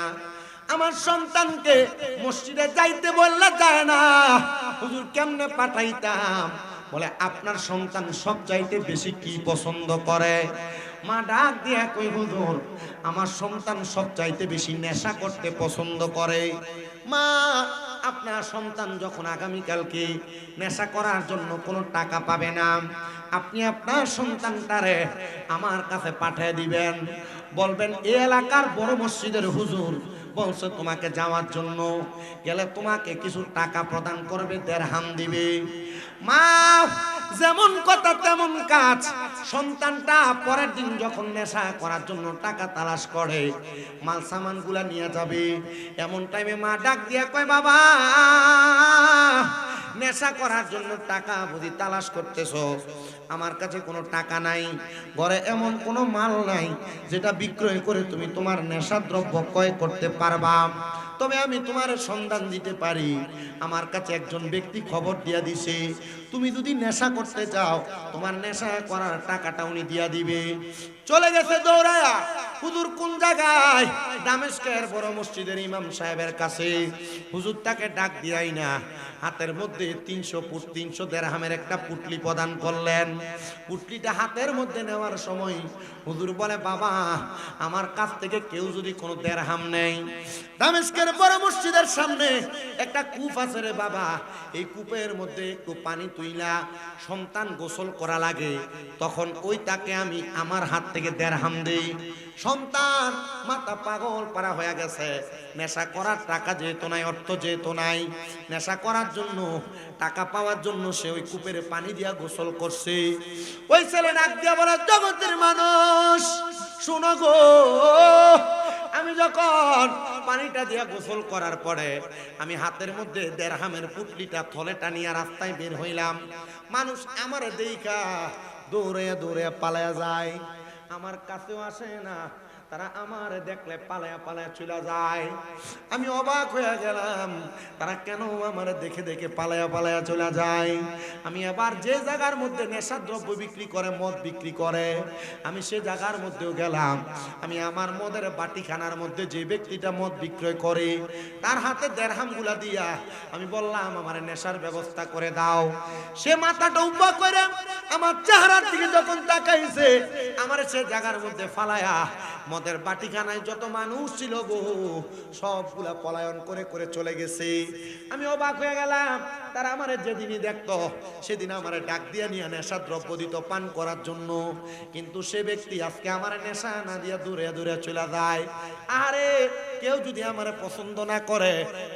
আমার সন্তানকে মসজিদে যাইতে বললে যায় না, হুজুর কেমনে পাঠাইতাম? বলে, আপনার সন্তান সবচাইতে বেশি কি পছন্দ করে? মা ডাক দিয়া কই, হুজুর আমার সন্তান সবচাইতে বেশি নেশা করতে পছন্দ করে। মা আপনার সন্তান যখন আগামীকালকে নেশা করার জন্য কোনো টাকা পাবে না, আপনি আপনার সন্তানটারে আমার কাছে পাঠিয়ে দিবেন, বলবেন এই এলাকার বড় মসজিদের হুজুর বলছে তোমাকে যাওয়ার জন্য, গেলে তোমাকে কিছু টাকা প্রদান করবে, দিরহাম দিবে। মা যেমন কথা তেমন কাজ। সন্তানটা পরের দিন যখন নেশা করার জন্য টাকা তালাশ করে, মাল সামান গুলা নিয়ে যাবে, এমন টাইমে মা ডাক দিয়া কয়, বাবা নেশা করার জন্য টাকা বুঝি তালাশ করতেছো? আমার কাছে কোনো টাকা নাই, ঘরে এমন কোনো মাল নাই যেটা বিক্রয় করে তুমি তোমার নেশা দ্রব্য ক্রয় করতে পারবা, তবে আমি তোমার সন্ধান দিতে পারি। আমার কাছে একজন ব্যক্তি খবর দিয়া দিছে, তুমি যদি নেশা করতে চাও তোমার নেশা করার টাকাটা উনি দিয়া দিবে। চলে গেছে দৌড়ায়া। হুজুর কোন জায়গায়? দামেস্কের বড় মসজিদের ইমাম সাহেবের কাছে। হুজুর তাকে ডাক দিয়াই না, হাতের মধ্যে 300 দিরহামের একটা পুটলি প্রদান করলেন। পুটলিটা হাতের মধ্যে নেওয়ার সময় হুজুর বলে, বাবা আমার কাছ থেকে কেউ যদি কোনো দিরহাম নেই, দামেস্কের বড় মসজিদের সামনে একটা কূপ আছে রে বাবা, এই কূপের মধ্যে একটু পানি তুইলা সন্তান গোসল করা লাগে, তখন ওই তাকে আমি আমার হাত থেকে দিরহাম দেই।
সন্তান মাথা পাগল পারা হয়ে গেছে, নেশা করার টাকা যেহেতু নাই, অর্থ যেহেতু নাই, নেশা করার জন্য টাকা পাওয়ার জন্য সে ওই কূপের পানি দিয়া গোসল করছে। ওই ছেলে ডাক দিয়া বলে, জগতের মানুষ শোনো গো, আমি যখন পানিটা দিয়া গোসল করার পরে আমি হাতের মধ্যে দেড়হামের পুটলিটা থলেটা নিয়ে রাস্তায় বের হইলাম, মানুষ আমারে দেইখা দৌড়ে দৌড়ে পালায়া যায়, আমার কাছেও আসে না, তারা আমার দেখলে পালায়া পালায়া চলে যায়। আমি অবাক হয়ে গেলাম, তারা কেন আমার দেখে দেখে পালায়া পালায়া চলে যায়। আমি আবার যে জায়গার মধ্যে নেশার দ্রব্য বিক্রি করে, মদ বিক্রি করে, আমি সে জায়গার মধ্যেও গেলাম। আমি আমার মদের বাটিখানার মধ্যে যে ব্যক্তিটা মদ বিক্রয় করে তার হাতে দেড়হামগুলা দিয়া আমি বললাম, আমার নেশার ব্যবস্থা করে দাও। সে মাথাটা উপা করে আমার চেহারার দিকে যখন তাকাইছে, আমার সে জায়গার মধ্যে ফালায়া মদের বাটিখানায় যত মানুষ ছিল গো সবগুলা পলায়ন করে করে চলে গেছে। আমি অবাক হয়ে গেলাম, তারা আমারে যেদিনই দেখতো সেদিন আমারে ডাক দিয়ে নিয়ে নেশা দ্রব্য দিত পান করার জন্য, কিন্তু সে ব্যক্তি আজকে আমার নেশা না দিয়ে দূরে দূরে চলে যায়। আরে কেউ যদি আমারে পছন্দ না করে,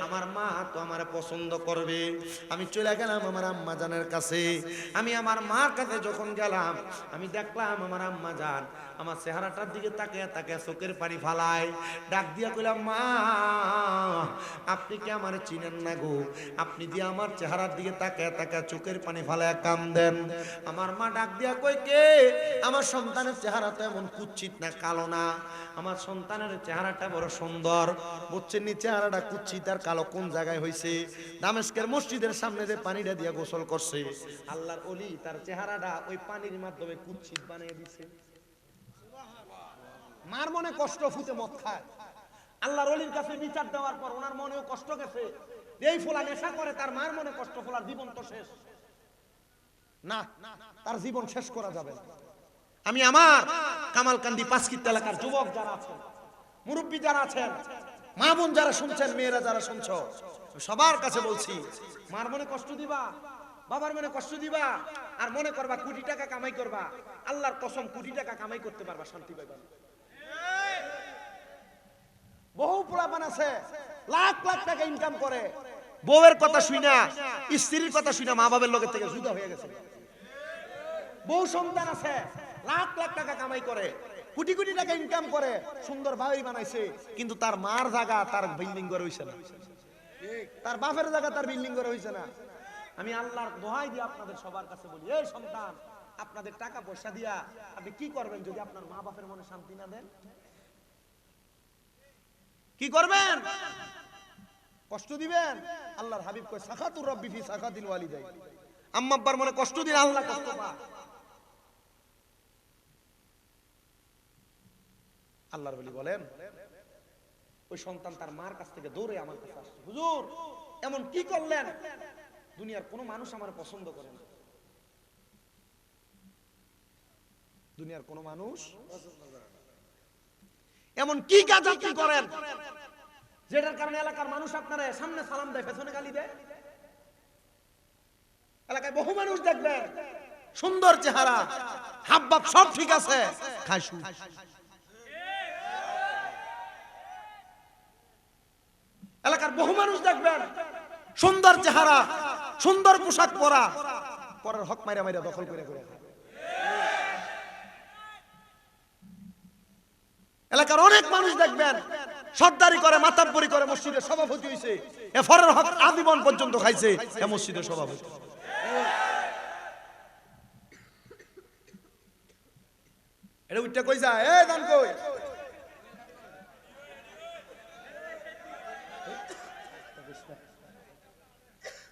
আমার মা তো আমারে পছন্দ করবে। আমি চলে গেলাম আমার আম্মা জানের কাছে। আমি আমার মার কাছে যখন গেলাম, আমি দেখলাম আমার আম্মা জান আমার চেহারাটার দিকে তাকিয়ে তাকিয়ে চোখের পানি ফালায়, ডাক দিয়া কইলাম, মা আপনি কি আমার চিনেন না গো? আপনি দিয়ে আমার চেহারার দিকে তাকিয়ে তাকিয়ে চোখের পানি ফালায় কান্দেন। আমার মা ডাক দিয়া কই, কে? আমার সন্তানের চেহারা তো এমন কুৎসিত না, কালো না, আমার সন্তানের চেহারাটা বড় সুন্দর। বুঝছেন নি চেহারাটা কুৎসিত আর কালো কোন জায়গায় হইছে? দামেস্কের মসজিদের সামনে যে পানিটা দিয়া গোসল করছে, আল্লাহর ওলি তার চেহারাটা ওই পানির মাধ্যমে কুৎসিত বানিয়ে দিছে।
মার মনে কষ্ট, ফুটে মদ খায়। আল্লাহর ওলির কাছে বিচার দেওয়ার পর ওনার মনেও কষ্ট গেছে, এই ফোলা নেশা করে, তার মার মনে কষ্ট, ফোলার জীবন তো শেষ না, তার জীবন শেষ করা যাবে না।
আমি আমার কামালকান্দি পাঁচকিত এলাকার যুবক যারা আছেন, মুরব্বী যারা আছেন, মা বোন যারা শুনছেন, মেয়েরা যারা শুনছো, সবার কাছে বলছি,
মার মনে কষ্ট দিবা, বাবার মনে কষ্ট দিবা, আর মনে করবা কোটি টাকা কামাই করবা, আল্লাহর কসম কোটি টাকা কামাই করতে পারবা, শান্তি পাইবা না। বহু পোলাপান আছে লাখ লাখ টাকা ইনকাম করে,
বউয়ের কথা শুনা, স্ত্রীর কথা শুনা মা বাবার লোকের থেকে জুদা হয়ে গেছে।
বহু সন্তান আছে লাখ লাখ টাকা কামাই করে, কোটি কোটি টাকা ইনকাম করে, সুন্দর বাড়ি বানাইছে, কিন্তু তার মার জায়গা তার বিল্ডিং করে হইছে না, তার বাপের জায়গা তার বিল্ডিং করে হইছে না। আমি আল্লাহর দোহাই দিয়ে আপনাদের সবার কাছে বলি, এই সন্তান, আপনাদের টাকা পয়সা দিয়া আপনি কি করবেন যদি আপনার মা বাপের মনে শান্তি না দেন? কি করবেন? কষ্ট দিবেন? আল্লাহর হাবিব কয়, সাখাতুর রাব্বি ফি সাখাতিল ওয়ালিদাই। আম্মা আব্বার মনে কষ্ট দিন, আল্লাহ কষ্ট পায়। আল্লাহর ওলি বলেন, ওই সন্তান তার মার কাছ থেকে দৌড়ে আমার কাছে আসছে, হুজুর এমন কি করলেন, দুনিয়ার কোনো মানুষ আমার পছন্দ করে না, দুনিয়ার কোনো মানুষ এমন কি কাজ আপনি করেন যেটার কারণে এলাকার মানুষ আপনার সামনে সালাম দেয়, পেছনে গালি দেয়? এলাকায় বহু মানুষ দেখবেন সুন্দর চেহারা, হাবভাব সব ঠিক আছে, খায় সুদ। এলাকার বহু মানুষ দেখবেন সুন্দর চেহারা, সুন্দর পোশাক পরা, পরের হক মাইরা মাইরা দখল করে করে খায়। এলাকার অনেক মানুষ দেখবেন সর্দারি করে, মাতাব্বরি করে, মসজিদের সভাপতি হইছে, এ ফরের হক আজীবন পর্যন্ত খাইছে, এ মসজিদের সভাপতি। এটা উঠতে কই যায়, এ দান কই?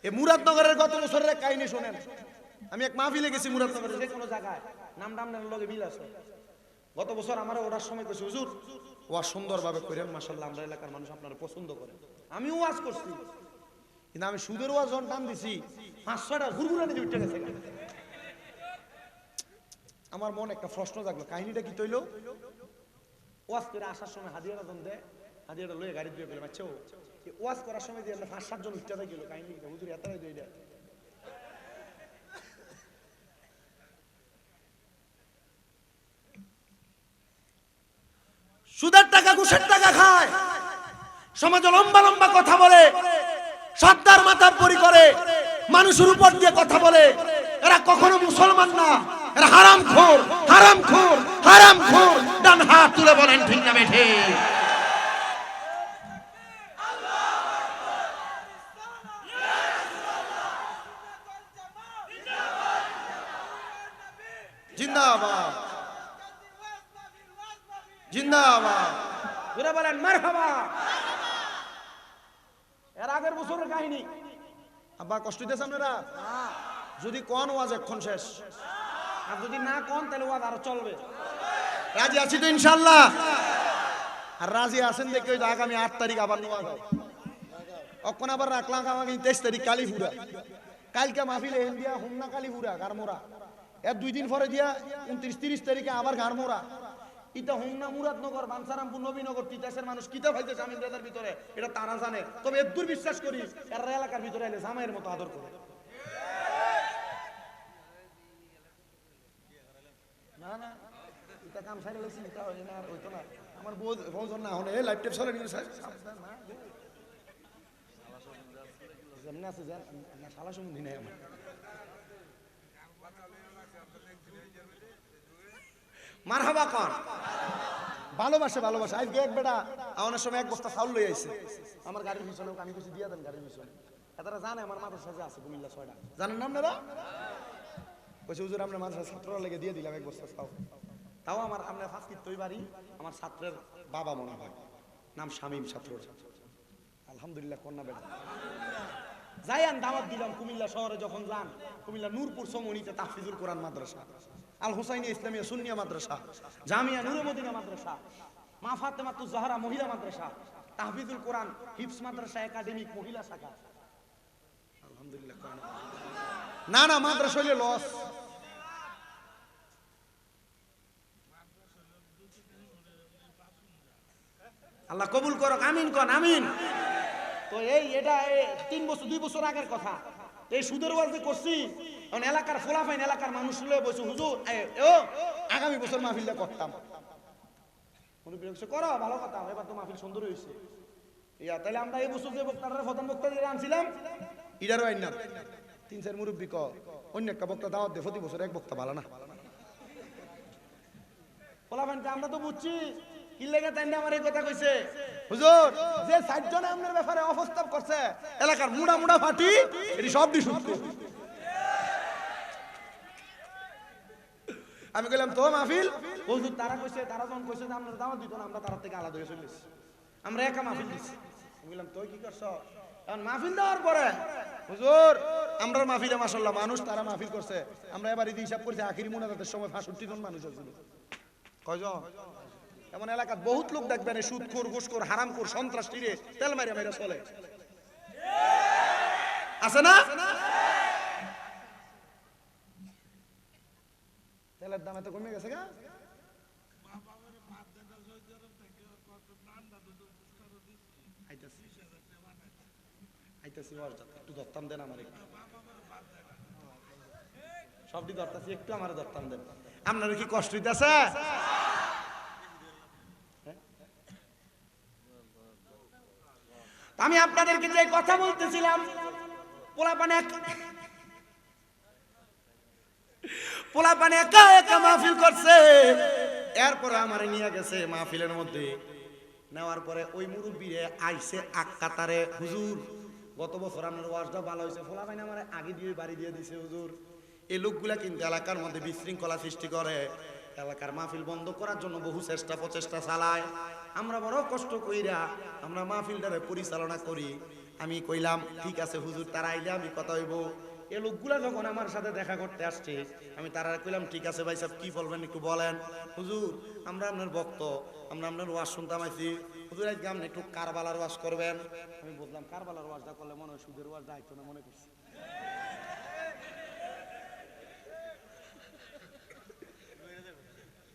এ মুরাদনগরের গত বছরের কাহিনী শোনেন। আমি এক মাহফিলে গেছি মুরাদনগরের যে কোনো জায়গায়, নাম নামের লগে মিল আছে। গত বছর আমার ওটার সময় কইছে, হুজুর ওয়াজ সুন্দরভাবে করেন, মাশাআল্লাহ আমরা এলাকার মানুষ আপনারা পছন্দ করেন। আমি ওয়াজ করছি, কিন্তু আমি সুদের ওয়াজ যখন টান দিছি 5-6টা ঘুরঘুরানি দিয়ে উঠে গেছে। আমার মনে একটা প্রশ্ন জাগলো, কাহিনীটা কি তৈল? ওয়াজ করে আসার সময় হাদিয়ারা জন দেয়, হাদিয়াটা লয়ে গাড়ি দিয়ে গেলে বাচ্চা ওয়াজ করার সময় দিয়ে 5-7 জন উঠতে গেল, কাহিনী হুজুর এতটাই দিয়ে দেয়। ঘুষের টাকা খায়, সমাজে লম্বা লম্বা কথা বলে, সর্দার মাথার পরি করে, মানুষের উপর দিয়ে কথা বলে, এরা কখনো মুসলমান না, এরা হারামখোর, হারামখোর, হারামখোর। ডান হাত তুলে বলেন ঠিক না বেঠে? জিন্দাবাদ, জিন্দাবাদ, জোরে বলেন মারহাবা। এর আগের বছরের কাহিনী আব্বা, কষ্ট দিতেছে আপনারা? যদি কোন ওয়াজ এখন শেষ, আর যদি না কোন তাহলে ওয়াজ আরো চলবে। রাজি আছি তো ইনশাআল্লাহ? আর রাজি আছেন দেখে ওই আগামী 8 তারিখ আবার ওয়াজ হয়। অখন আবার রাখলাম আমাকে 23 তারিখ কালীপুরা, কালকে মাহফিলে ইন্ডিয়া হুমনা কালীপুরা গারমোরা, এর 2 দিন পরে দিয়া 29-30 তারিখে আবার গারমোরা। ইটা হুমনা মুরাদনগর, বানসারামপুর, নবীনগর, তিতাসের মানুষ কিতা হইতে জামিন রেজার ভিতরে এটা তারা জানে। তবে এর দূর বিশ্বাস করি এর এলাকার ভিতরে এলে জামাইয়ের মতো আদর করে। না না এটা কাম সাইরে লইছি, এটা হয় না, আর হইতো না। আমার বউজন না হলে লাইভ টেপ চলে নিয়ে না যেমন আছে যেন না, শালা সম্বন্ধী নেই আমার। মারহাবা কর, ভালোবাসে, ভালোবাসে। আজকে এক বেটা আমার সময় 1 বস্তা চাউল লই আইছে আমার গাড়ির পিছনে, আমি কিছু দিয়ে দেন গাড়ির পিছনে। এটারা জানে আমার মাদ্রাসা যে আছে কুমিল্লা 6টা, জানেন না আপনারা? কইছে হুজুর আমরা মাদ্রাসা ছাত্ররা লেগে দিয়ে দিলাম 1 বস্তা চাউল। তাও আমার আমরা ফাঁসকিত তৈ বাড়ি, আমার ছাত্রের বাবা মনে হয়, নাম শামীম ছাত্রর। আলহামদুলিল্লাহ কন্যা বেটা যাইয়ান দাওয়াত দিলাম কুমিল্লা শহরে। যখন যান কুমিল্লা নূরপুর সমনিতে তাহফিজুল কোরআন মাদ্রাসা, আল হুসাইনিয়া ইসলামিয়া সুন্নিয়া মাদ্রাসা, জামিয়া নূরে মদিনা মাদ্রাসা, মা ফাতেমাতুজ জাহরা মহিলা মাদ্রাসা, তাহফিজুল কোরআন হিফজ মাদ্রাসা একাডেমিক মহিলা শাখা। আলহামদুলিল্লাহ। না না মাদ্রাসা হইলে লস। আল্লাহ কবুল করুক, আমিন কোন আমিন। তো এটা 2 বছর আগের কথা। এই সুদের ওয়াজ যে করছি, এখন এলাকার ফোলাফাইন এলাকার মানুষ লয়ে বসে, হুজুর আগামী বছর মাহফিলটা করতাম। করো ভালো কথা, এবার তো মাহফিল সুন্দর হয়েছে। তাহলে আমরা এই বছর যে বক্তারা প্রধান বক্তা দিয়ে আনছিলাম ইডারও আইন না 3-4 মুরব্বী অন্য একটা বক্তা দাওয়াত দে, প্রতি বছর এক বক্তা ভালো না। ফোলাফাইনকে আমরা তো বুঝছি কি লেগে, তাই না আমার এই কথা কইছে। হুজুর যে 60 জন আপনার ব্যাপারে অবস্থান করছে এলাকার মুড়া মুড়া ফাটি, এটি সব দি শুনতে। আমি কইলাম তো মাহফিল, হুজুর তারা কইছে, তারা যখন কইছে যে আপনারা দাওয়াত দিত না, আমরা তার থেকে আলাদা হয়ে চলেছি, আমরা একা মাহফিল দিছি। আমি কইলাম তুই কি করছ? এখন মাহফিল দেওয়ার পরে হুজুর আমরা মাহফিলে মাশাআল্লাহ মানুষ, তারা মাহফিল করছে, আমরা এবার ঈদ হিসাব করছি আখিরি মুনাজাতের সময় 65 জন মানুষ হয়েছিল। কয়জন? এমন এলাকার বহুত লোক দেখবেন সুদখোর, ঘুষখোর, হারামখোর, সন্ত্রাসী রে তেল মাইরা মাইরা চলে, আছে না? তেলের দাম এত কমে গেছে গা। একটু ধরতাম দেন আমার, একটু সবটি ধরতাছি, একটু আমার ধরতাম দেন। আপনার কি কষ্ট হইতেছে? আমি আপনাদেরকে যে কথা বলতেছিলাম, পোলাপানে একা একা মাহফিল করছে। এরপরে আমারে নিয়ে গেছে মাহফিলের মধ্যে, নেওয়ার পরে ওই মুরব্বীরে আইছে আক্কাতারে, হুজুর গত বছর আপনার ওয়াজটা ভালো হয়েছে, পোলাপানে আমার আগে দিয়ে বাড়ি দিয়ে দিছে হুজুর। এই লোকগুলা কিন্তু এলাকার মধ্যে বিশৃঙ্খলা সৃষ্টি করে, এলাকার মাহফিল বন্ধ করার জন্য বহু চেষ্টা প্রচেষ্টা চালায়। আমরা বড় কষ্ট কইরা আমরা মাহফিলটারে পরিচালনা করি। আমি কইলাম ঠিক আছে হুজুর, তারা আইলে আমি কথা হইব। এই লোকগুলা যখন আমার সাথে দেখা করতে আসছে, আমি তারা কইলাম ঠিক আছে ভাই সাহেব কি বলবেন একটু বলেন। হুজুর আমরা আপনার ভক্ত, আমরা আপনার ওয়াজ শুনতাম আইছি, হুজুর আজকে আপনি একটু কারবালার ওয়াজ করবেন। আমি বললাম কারবালার ওয়াজটা করলে মনে হয় সুদের ওয়াজটা আইতো না, মনে করছি।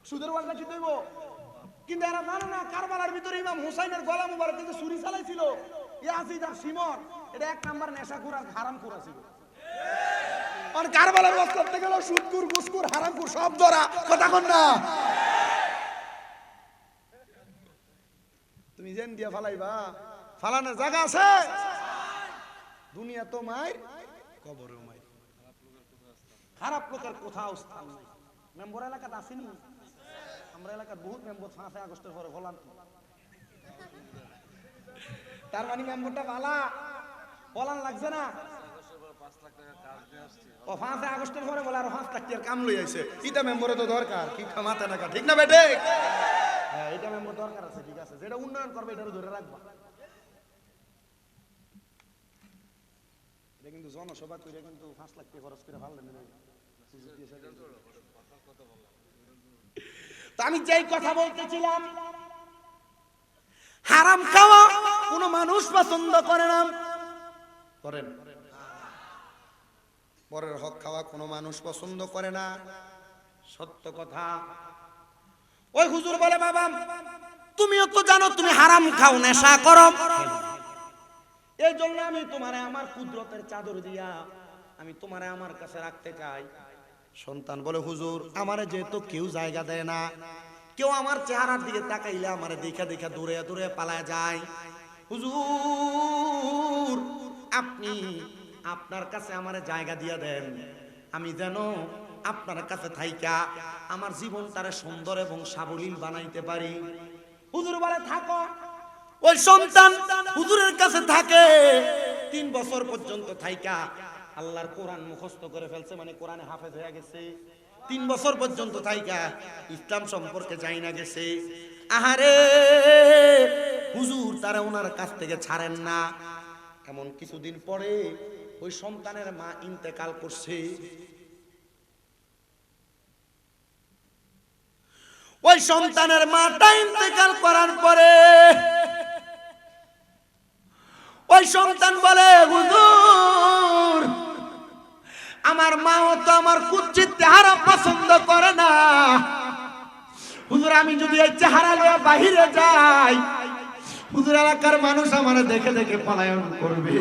সুদের ওয়াজটা কি দেব? কিন্তু এরা জানে না কারবালার ভিতরে ইমাম হুসাইনের গলা মুবারক কিন্তু ছুরি চালাইছিল। ইয়াজিদ আর সিমর এটা 1 নাম্বার নেশাখোর আর হারামখোর ছিল। আর কারবালার ওয়াজ করতে গেল সুদখোর, ঘুষখোর, হারামখোর সব ধরা, কথা কন না। ডিজাইন দিয়া ফালাইবা, ফালানোর জায়গা আছে? দুনিয়া তো মায়ের, কবরও মায়ের। খারাপ লোকের কোথাও স্থান নাই। মেম্বর এলাকাতে আসেনি? আমরা এলাকার বহুত মেম্বর 5 আগস্টের পরে হলাম। তার মানে মেম্বরটা ভালা বলান লাগছে না? ও 5 আগস্টের পরে বলে আর 5 লাখ টাকার কাম লই আইছে। এটা মেম্বরে তো দরকার, কি মাথা নাকা, ঠিক না বেটে? হ্যাঁ, এটা মেম্বর দরকার আছে, ঠিক আছে। যেটা উন্নয়ন করবে এটারও ধরে রাখবা। এটা কিন্তু জনসভা করে কিন্তু 5 লাখ টাকা খরচ করে ভালো লাগে। তো আমি যেই কথা বলতেছিলাম, হারাম খাওয়া কোনো মানুষ পছন্দ করে না। করেন? পরের হক খাওয়া কোনো মানুষ পছন্দ করে না, সত্য কথা। ওই হুজুর বলে, বাবা তুমিও তো জানো তুমি হারাম খাও, নেশা করো, এই জন্য আমি তোমারে আমার কুদরতের চাদর দিয়া আমি তোমারে আমার কাছে রাখতে চাই। সন্তান বলে, হুজুর আমারে যেহেতু কেউ জায়গা দেয় না, কেউ আমার চেহারার দিকে তাকাইলে আমারে দেখা দেখা দূরে দূরে পালায় যায়, হুজুর আপনি আপনার কাছে আমারে জায়গা দিয়ে দেন, আমি যেন আপনার কাছে থাইকা আমার জীবনটারে সুন্দর এবং সাবলীল বানাইতে পারি। হুজুর বলে, থাকো। ওই সন্তান হুজুরের কাছে থাকে 3 বছর পর্যন্ত থাইকা আল্লাহর কোরআন মুখস্থ করে ফেলছে, মানে কোরআনে হাফেজ হয়ে গেছে। 3 বছর পর্যন্ত থাইকা ইসলাম সম্পর্কে জানি না গেছে। আহারে হুজুর তারা ওনার কাছ থেকে ছাড়েন না। এমন কিছুদিন পরে ওই সন্তানের মা ইন্তেকাল করছে। ওই সন্তানের মাটা ইন্তেকাল করার পরে ওই সন্তান বলে, হুজুর আমার মাও তো আমার কুচ্ছিত চেহারা পছন্দ করে না, হুজুর আমি যদি এই চেহারা লয়ে বাহিরে যাই, হুজুর এলাকার মানুষ আমার দেখে দেখে পলায়ন করবে,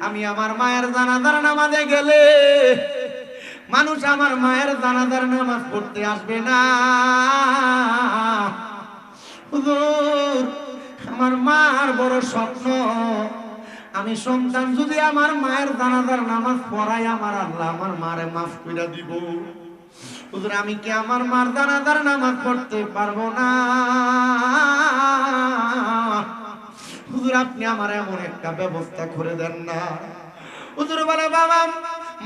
আমি আমার মায়ের জানাজার নামাজে গেলে মানুষ আমার মায়ের জানাজার নামাজ পড়তে আসবে না, হুজুর আমার মার বড় স্বপ্ন, আমি সন্তান যদি আমার মায়ের জানাজার নামাজ পড়াই আমার আল্লাহ আমার মারে মাফ কইরা দিব, হুজুর আমি কি আমার মার জানাজার নামাজ পড়তে পারবো না, হুজুর আপনি আমার এমন একটা ব্যবস্থা করে দেন না। হুজুর বলে, বাবা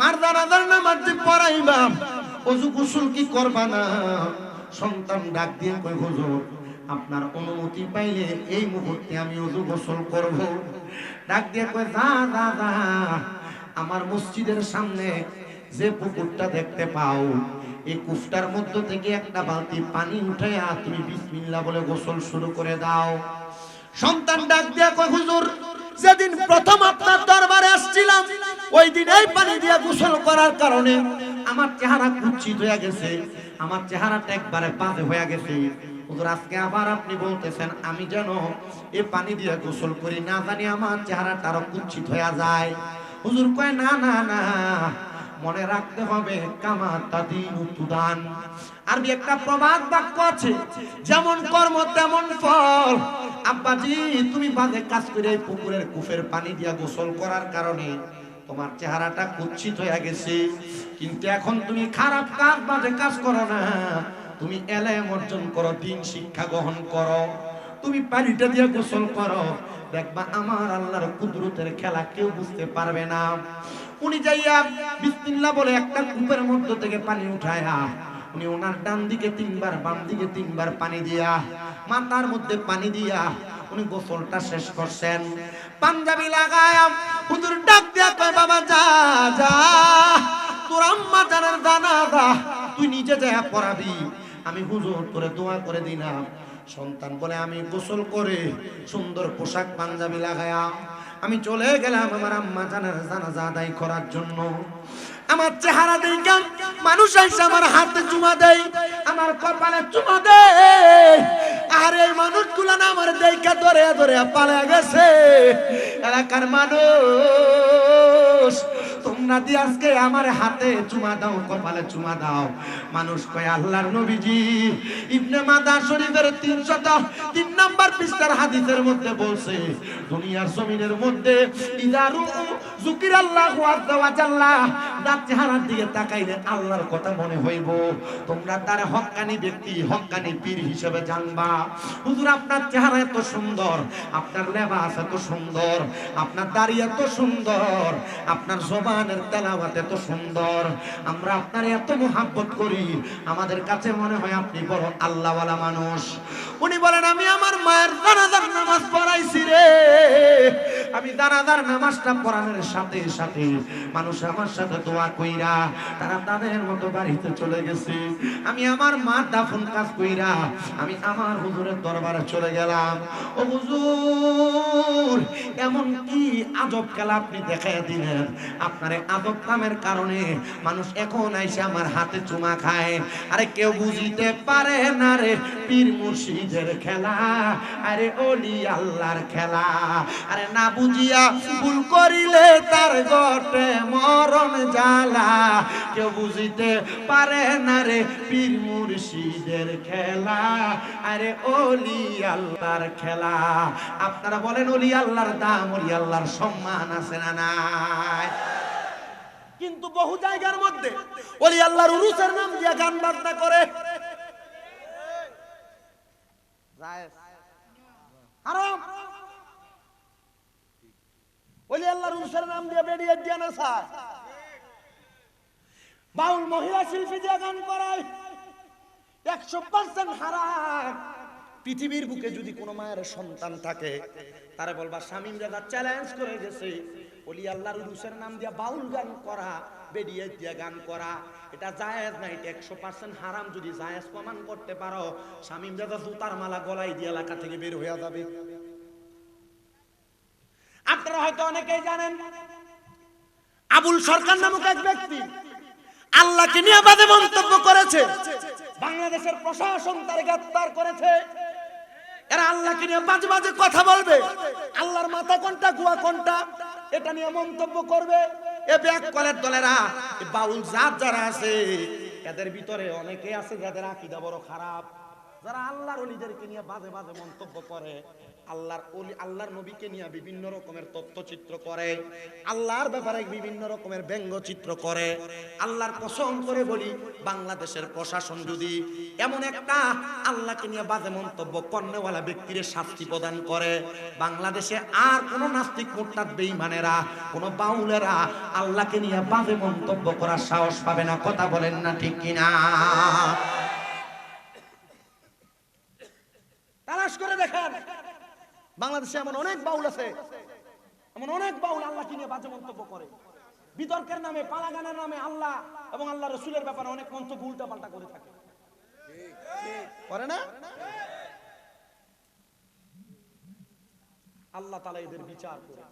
মার জানাজার নামাজ যে পড়াইবা ওযু গোসল কি করবা না? সন্তান ডাক দিয়ে কই, হুজুর আপনার অনুমতি পাইলে এই মুহূর্তে আমি ওযু গোসল করব। ডাক দিয়ে কই, যা যা যা, আমার মসজিদের সামনে যে পুকুরটা দেখতে পাও এই কুফটার মধ্য থেকে একটা বালতি পানি উঠাইয়া তুমি বিসমিল্লাহ বলে গোসল শুরু করে দাও। সন্তান ডাক দিয়ে কই, হুজুর যেদিন প্রথম আপনার দরবারে আসছিলাম ওই দিন এই পানি দিয়ে গোসল করার কারণে আমার চেহারা কুৎসিত হয়ে গেছে, আমার চেহারাটা একবারে বাজে হয়ে গেছে, হুজুর আজকে আবার আপনি বলতেছেন আমি যেন এই পানি দিয়ে গোসল করি, না জানি আমার চেহারাটা আরো কুৎসিত হয়ে যায়। হুজুর কয়, না না না, মনে রাখতে হবে কামা তাদিনু তুদান। আরবি একটা প্রবাদ বাক্য আছে, যেমন কর্ম তেমন ফল। আব্বাজি তুমি বাজে কাজ করে এই পুকুরের কুফের পানি দিয়া গোসল করার কারণে তোমার চেহারাটা কুৎসিত হয়ে গেছে, কিন্তু এখন তুমি খারাপ কাজ বাজে কাজ করো না, তুমি এলেম অর্জন করো, দিন শিক্ষা গ্রহণ করো, তুমি পানিটা দিয়ে গোসল করো, দেখবা আমার আল্লাহর কুদরতের খেলা কেউ বুঝতে পারবে না। উনি যাইয়া বিসমিল্লাহ বলে একটা কূপের মধ্য থেকে পানি উঠায়া উনি ওনার ডান দিকে 3 বার বাম দিকে 3 বার পানি দিয়া মাথার মধ্যে পানি দিয়া উনি গোসলটা শেষ করছেন। পাঞ্জাবি লাগায়া হুজুর ডাক দিয়া কয়, বাবা যা যা, তোর আম্মা জানার জানাজা তুই নিজে যায়া পড়াবি, আমি হুজুর তোরে দোয়া করে দিলাম। সন্তান বলে, আমি গোসল করে সুন্দর পোশাক পাঞ্জাবি লাগায়া আমি চলে গেলাম আমার আম্মা জানার জানাজা আদায় করার জন্য। আমার চেহারা দেখা মানুষ এসে আমার হাতে চুমা দেয়, আমার কপালে চুমা দেয়, আর এই মানুষগুলো না আমার দেখা ধরে ধরে পালা গেছে। এলাকার মানুষ তোমরা
তোমরা দিয়ে আজকে আমার হাতে চুমা দাও, কপালে চুমা দাও। মানুষ কয় আল্লাহর নবীজি ইবনে মাদা শরীফের 303 নম্বর পৃষ্ঠার হাদিসের মধ্যে বলছে, দুনিয়ার জমিনের মধ্যে ইদারু যুকিরাল্লাহু আযজা ওয়া জাল্লা, যার চেহারার দিকে তাকাইলে আল্লাহর কথা মনে হইব, তোমরা তার হক্কানি ব্যক্তি, হক্কানি পীর হিসেবে জানবা। হুজুর আপনার চেহারা এত সুন্দর, আপনার লেবাস এত সুন্দর, আপনার দাড়ি এত সুন্দর, আপনার জবানের তেলাওয়াত এত সুন্দর, আমরা আপনার এত মুহাব্বত করি, আমাদের কাছে মনে হয় আপনি বড় আল্লাহওয়ালা মানুষ। উনি বলেন আমি আমার মায়ের জানাজার নামাজ পড়াইছি রে, আমি জানাজার নামাজটা পড়ানোর সাথে সাথে মানুষ আমার সাথে দোয়া কইরা তারা তাদের মতো বাড়িতে চলে গেছে। আমি আমার মা দাফন কাজ কইরা আমি আমার হুজুরের দরবারে চলে গেলাম। ও হুজুর এমন কি আজব খেলা আপনি দেখাইয়া দিলেন, আপনার আজব কামের কারণে মানুষ এখন আইসে আমার হাতে চুমা খায়। আরে কেউ বুঝিতে পারে না রে পীর মুর্শিদের খেলা, আরে ওলি আল্লাহর খেলা। আরে না বুঝিয়া ভুল করিলে তার গটে মরণ জ্বালা, কেউ বুঝিতে পারে না রে পীর মুর্শিদের খেলা, আরে ওলি আল্লাহর খেলা। আপনারা বলেন ওলি আল্লাহর দাম, ওলি আল্লাহর সম্মান আছে না নাই?
কিন্তু বহু জায়গার মধ্যে ওলি আল্লাহর উরুসের নাম দিয়ে গান বাজনা করে, হারাম। ওলি আল্লাহর উরুসের নাম দিয়ে বেরিয়ে দিয়ে না স্যার, বাউল মহিলা শিল্পী দিয়ে গান করায়, 100% হারাম। পৃথিবীর বুকে যদি কোনো মায়ের সন্তান থাকে তারা বলবা শামীম রাজা চ্যালেঞ্জ করে গেছে, ওলি আল্লাহর উরুসের নাম দিয়ে বাউল গান করা, বেরিয়ে দিয়ে গান করা, এটা জায়েজ না, এটা 100% হারাম। যদি জায়েজ প্রমাণ করতে পারো, শামীম রাজা জুতার মালা গলায় দিয়ে এলাকা থেকে বের হয়ে যাবে। আপনারা হয়তো অনেকেই জানেন আবুল সরকার নামক এক ব্যক্তি আল্লাহকে নিয়ে বাজে মন্তব্য করেছে, বাংলাদেশের প্রশাসন তার গ্রেফতার করেছে। এরা আল্লাহকে নিয়ে বাজে বাজে কথা বলবে, আল্লাহর মাথা কোনটা গুয়া কোনটা এটা নিয়ে মন্তব্য করবে। এ ব্যাক কলের দলেরা, বাউল জাত যারা আছে এদের ভিতরে অনেকে আছে যাদের আকীদা বড় খারাপ, যারা আল্লাহর ওলিদেরকে নিয়ে বাজে বাজে মন্তব্য করে, আল্লাহর ওলি আল্লাহর নবীকে নিয়ে বিভিন্ন রকমের তথ্যচিত্র করে, আল্লাহর ব্যাপারে বিভিন্ন রকমের ব্যঙ্গচিত্র করে। আল্লাহর কসম করে বলি, বাংলাদেশের প্রশাসন যদি এমন একটা আল্লাহকে নিয়ে বাজে মন্তব্য করনেওয়ালা ব্যক্তির শাস্তি প্রদান করে, বাংলাদেশে আর কোনো নাস্তিক মুরতাদ বেঈমানেরা, কোনো বাউলেরা আল্লাহকে নিয়ে বাজে মন্তব্য করার সাহস পাবে না। কথা বলেন না ঠিক কিনা? তালাশ করে দেখেন, বাংলাদেশে এমন অনেক বাউল আছে, এমন অনেক বাউল আল্লাহকে নিয়ে বাজে মন্তব্য করে, বিতর্কের নামে, পালাগানের নামে আল্লাহ এবং আল্লাহ রসুলের ব্যাপারে অনেক মন্তব্য উল্টা পাল্টা করে থাকে, করে না? আল্লাহ তাআলা এদের বিচার করে।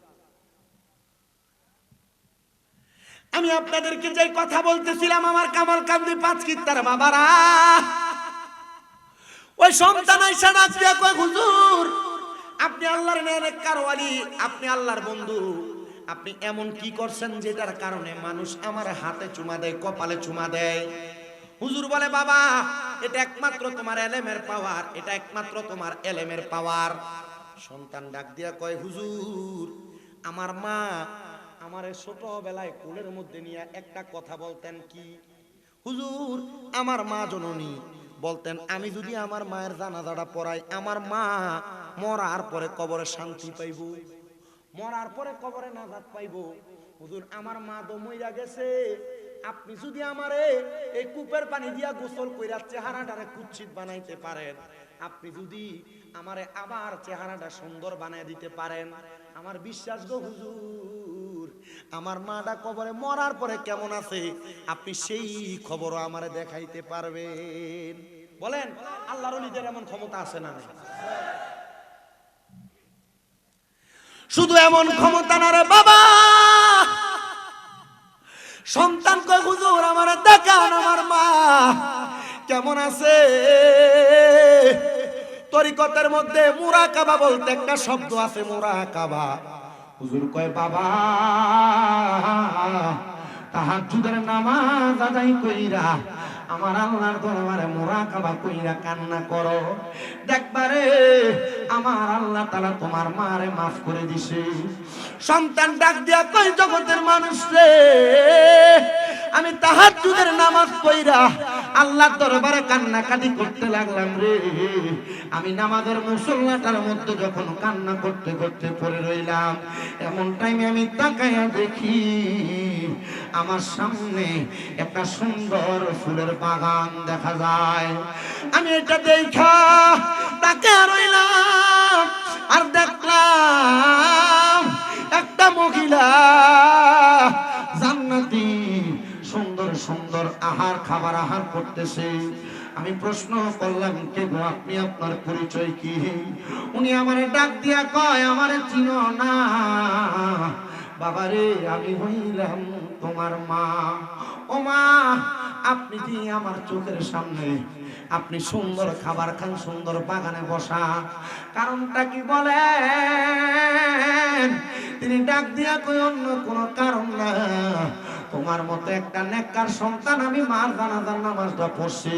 আমি আপনাদেরকে যে কথা বলতেছিলাম, আমার কামাল কান্দি পাঁচকিত্তার বাবারা, ওই সন্তান আইসা ডাক দিয়া কয় হুজুর আপনি আল্লাহর নেককার ওয়ালি, আপনি আল্লাহর বন্ধু, আপনি এমন কি করছেন যেটার কারণে মানুষ আমার হাতে চুমা দেয়, কপালে চুমা দেয়? হুজুর বলে বাবা এটা একমাত্র তোমার এলেমের পাওয়ার, এটা একমাত্র তোমার এলেমের পাওয়ার। সন্তান ডাক দিয়া কয় হুজুর আমার মা আমারে ছোটবেলায় কোলের মধ্যে নিয়ে একটা কথা বলতেন, কি হুজুর? আমার মা জননী বলতেন আমি যদি আমার মায়ের জানাজাটা পড়াই, আমার মা মরার পরে কবরে শান্তি পাইব, মরার পরে কবরে নাজাত পাইব। হুজুর আমার মা তো মইরা গেছে, আপনি যদি আমারে এই কূপের পানি দিয়া গোসল কইরা চেহারাটারে কুৎসিত বানাইতে পারেন, আপনি যদি আমারে আবার চেহারাটা সুন্দর বানায় দিতে পারেন, আমার বিশ্বাস গো হুজুর আমার মাটা কবরে মরার পরে কেমন আছে আপনি সেই খবরও আমারে দেখাইতে পারবেন। বলেন আল্লাহর ওলিদের এমন ক্ষমতা আছে না? শুধু এমন ক্ষমতা না রে বাবা, সন্তান কয় হুজুর আমারে দেখান আমার মা কেমন আছে। তরিকতের মধ্যে মুরাকাবা বলতে একটা শব্দ আছে, মুরাকাবা। হুজুর কয় বাবা
তাহাজ্জুদের নামাজ আদায় কইরা আমার আল্লাহর দরবারে মুরাকাবা কইরা কান্না করো, দেখবারে আমার আল্লাহ তাআলা তোমার মারে মাফ করে দিছে। সন্তান ডাক দিয়া কই, জগতের মানুষ রে, আমি তাহাজ্জুদের নামাজ পড়া আল্লাহর দরবারে কান্নাকাটি করতে লাগলাম রে। আমি নামাজের মুসল্লাটার মধ্যে যখন কান্না করতে করতে পড়ে রইলাম, এমন টাইমে আমি তাকায়া দেখি আমার সামনে একটা সুন্দর ফুলের বাগান দেখা যায়। আমি এটা দেখা তাকায়া রইলাম, আর দেখলাম একটা মহিলা জান্নাতি সুন্দর সুন্দর খাবার আহার করতেছে। আমি প্রশ্ন করলাম, কে গো আপনি, আপনার পরিচয় কি? উনি আমারে ডাক দিয়া কয়, আমারে চিনো না? বাবারে, আমি হইলাম তোমার মা। ও মা, আপনি কি আমার চোখের সামনে আপনি সুন্দর খাবার খান, সুন্দর বাগানে বসা, কারণটা কি বলেন? তিনি ডাক দিয়া কই, অন্য কোনো কারণ না, তোমার মতো একটা নেককার সন্তান আমি মার জানাজার নামাজটা পড়ছি,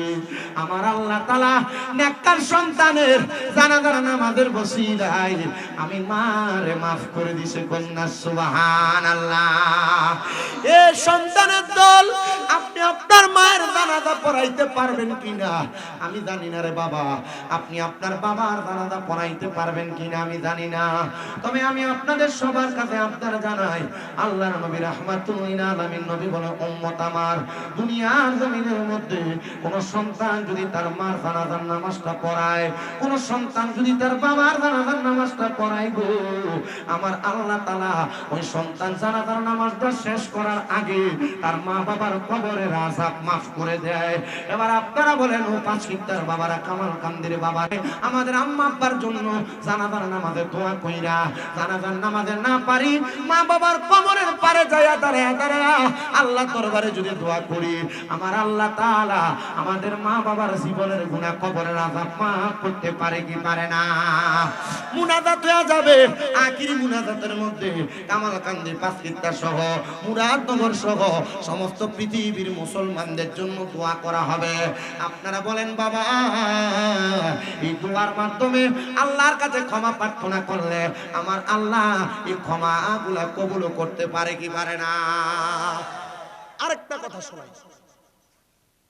আমার আল্লাহ তাআলা নেককার সন্তানের জানাজার নামাজের ওসিলায় আমি মারে মাফ করে দিয়েছে। কন্যা সুবহানাল্লাহ। এ সন্তানের দল, আপনি আপনার মায়ের জানাজা পড়াইতে পারবেন কিনা আমি জানি না রে বাবা। আপনি আপনার বাবার জানাজা পড়াইতে পারবেন কিনা আমি জানি না, তবে আমি আপনাদের সবার কাছে আপনারা জানাই, আল্লাহর নবী রাহমাতুল লিল আলামিন নবী বলে, উম্মত আমার, দুনিয়ার জমিনের মধ্যে কোন সন্তান যদি তার মার জানাজার নামাজটা পড়ায়, কোন সন্তান যদি তার বাবার জানাজার নামাজটা পড়ায় গো, আমার আল্লাহ তাআলা ওই সন্তান জানাজার নামাজটা শেষ করার আগে তার মা বাবার কবরের আযাব মাফ করে দেয়। এবার আপনারা বলেন, ও পাঁচকিন্তার বাবারা, কামাল কান্দির বাবা, আমাদের আম্মা আব্বার জন্য জানাজার নামাজে দোয়া কইরা জানাজার নামাজে না পারি, মা বাবার কবরের পারে যায়া দাঁড়ায়া দাঁড়ায়া আল্লাহ দরবারে যদি দোয়া করি, আমার আল্লাহ তাআলা আমাদের মা বাবার জীবনের গুনাহ, কবরের আযাব মাফ করতে পারে কি পারে না? মুনাজাত হয়ে যাবে। আখিরি মুনাজাতের মধ্যে কামাল কান্দি পাঁচকিন্তা সহ মুরাদনগর সহ সমস্ত পৃথিবীর মুসলমানদের জন্য দোয়া করা হবে। আপনারা বলেন বাবা, এই দোয়ার মাধ্যমে আল্লাহর কাছে ক্ষমা প্রার্থনা করলে আমার আল্লাহ এই ক্ষমাগুলা কবুল করতে পারে কি পারে না?
আরেকটা কথা শোনাই,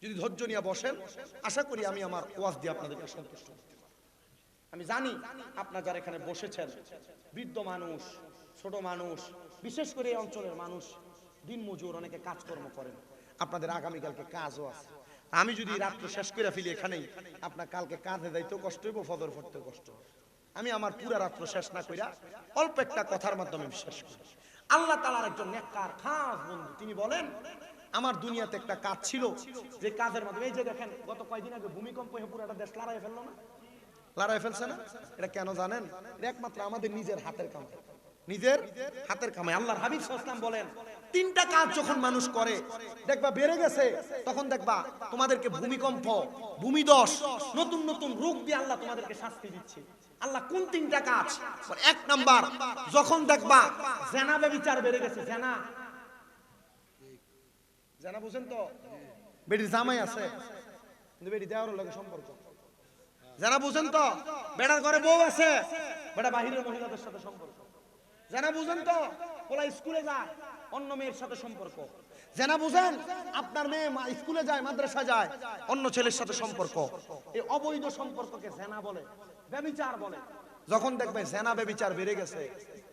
যদি ধৈর্য নিয়ে বসেন, আশা করি আমি আমার ওয়াজ দিয়ে আপনাদেরকে সন্তুষ্ট করতে পারবো। আমি জানি আপনারা যারা এখানে বসেছেন, বৃদ্ধ মানুষ, ছোট মানুষ, বিশেষ করে এই অঞ্চলের মানুষ, দিন মজুর, অনেকে কাজকর্ম করেন, আপনাদের আগামীকালকে কাজও আছে। আমি যদি রাত্র শেষ করে ফেলি এখানেই, আপনার কালকে কাজে যাইতেও কষ্ট হইব, ফজর পড়তেও কষ্ট হইব। আমি আমার পুরা রাত্র শেষ না কইরা অল্প একটা কথার মাধ্যমে শেষ করি। আল্লাহ তাআলার একজন নেককার খাস বন্ধু, তিনি বলেন, আমার দুনিয়াতে একটা কাজ ছিল, যে কাজের মাধ্যমে, এই যে দেখেন গত কয়েকদিন আগে ভূমিকম্প হয়ে পুরো একটা দেশ লড়াই ফেললো না? লড়াই ফেলছে না? এটা কেন জানেন? এটা একমাত্র আমাদের নিজের হাতের কাম, নিজের হাতের কামাই। আল্লাহর হাবিব সাল্লাল্লাহু আলাইহি ওয়াসাল্লাম বলেন, তিনটা কাজ যখন মানুষ করে দেখবা বেড়ে গেছে, তখন দেখবা তোমাদেরকে ভূমিকম্প, ভূমিধস, নতুন নতুন রোগ দিয়ে আল্লাহ তোমাদেরকে শাস্তি দিচ্ছে। আল্লাহ কোন তিনটা কাজ? এক নাম্বার, যখন দেখবা জেনা ব্যভিচার বেড়ে গেছে, জেনা, জেনা বুঝেন তো, বেটির জামাই আছে কিন্তু বেটি দেওয়ার লাগে সম্পর্ক, জেনা বুঝেন তো, বেটার ঘরে বউ আছে, বেটা বাহিরের মহিলাদের সাথে সম্পর্ক, জেনা বুঝেন তো, পোলা স্কুলে যায় অন্য মেয়ের সাথে সম্পর্ক, জেনা বুঝেন, আপনার মেয়ে স্কুলে যায়, মাদ্রাসা যায়, অন্য ছেলের সাথে সম্পর্ক। এই অবৈধ সম্পর্ককে জেনা বলে, ব্যভিচার বলে। যখন দেখবে জেনা ব্যভিচার বেড়ে গেছে,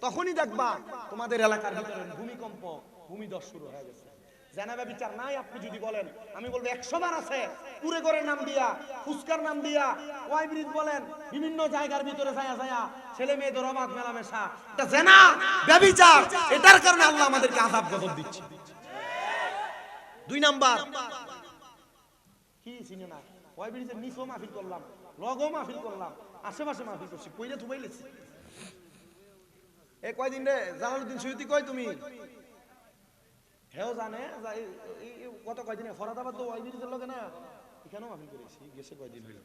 তখনই দেখবা তোমাদের এলাকার ভিতরে ভূমিকম্প, ভূমিধস শুরু হয়ে গেছে। জেনা ব্যভিচার নাই আপনি যদি বলেন, আমি বলবো 100 বার আছে। পুরে ঘরের নাম দিয়া, ফুসকার নাম দিয়া, ওয়াই ব্রিজ বলেন, বিভিন্ন জায়গার ভিতরে যায়া যায়া ছেলে মেয়েদের অবাধ মেলামেশা, এটা জেনা ব্যভিচার। এটার কারণে আল্লাহ আমাদেরকে আযাব গজব দিচ্ছে। 2 নাম্বার কি চিনে না, ওয়াই ব্রিজের নিচেও মাহফিল করলাম, লগও মাহফিল করলাম, আশেপাশে মাহফিল করছি, কইরে থুবাইলেছি। এ কয়দিন রে জালালউদ্দিন সৈয়দি কই তুমি? হেও জানে কত কয়দিনে ফরাদাবাদ তো ওয়াই ব্রিজের লগে না, এখানেও মাহফিল করেছি, গেছে কয়দিন হইল।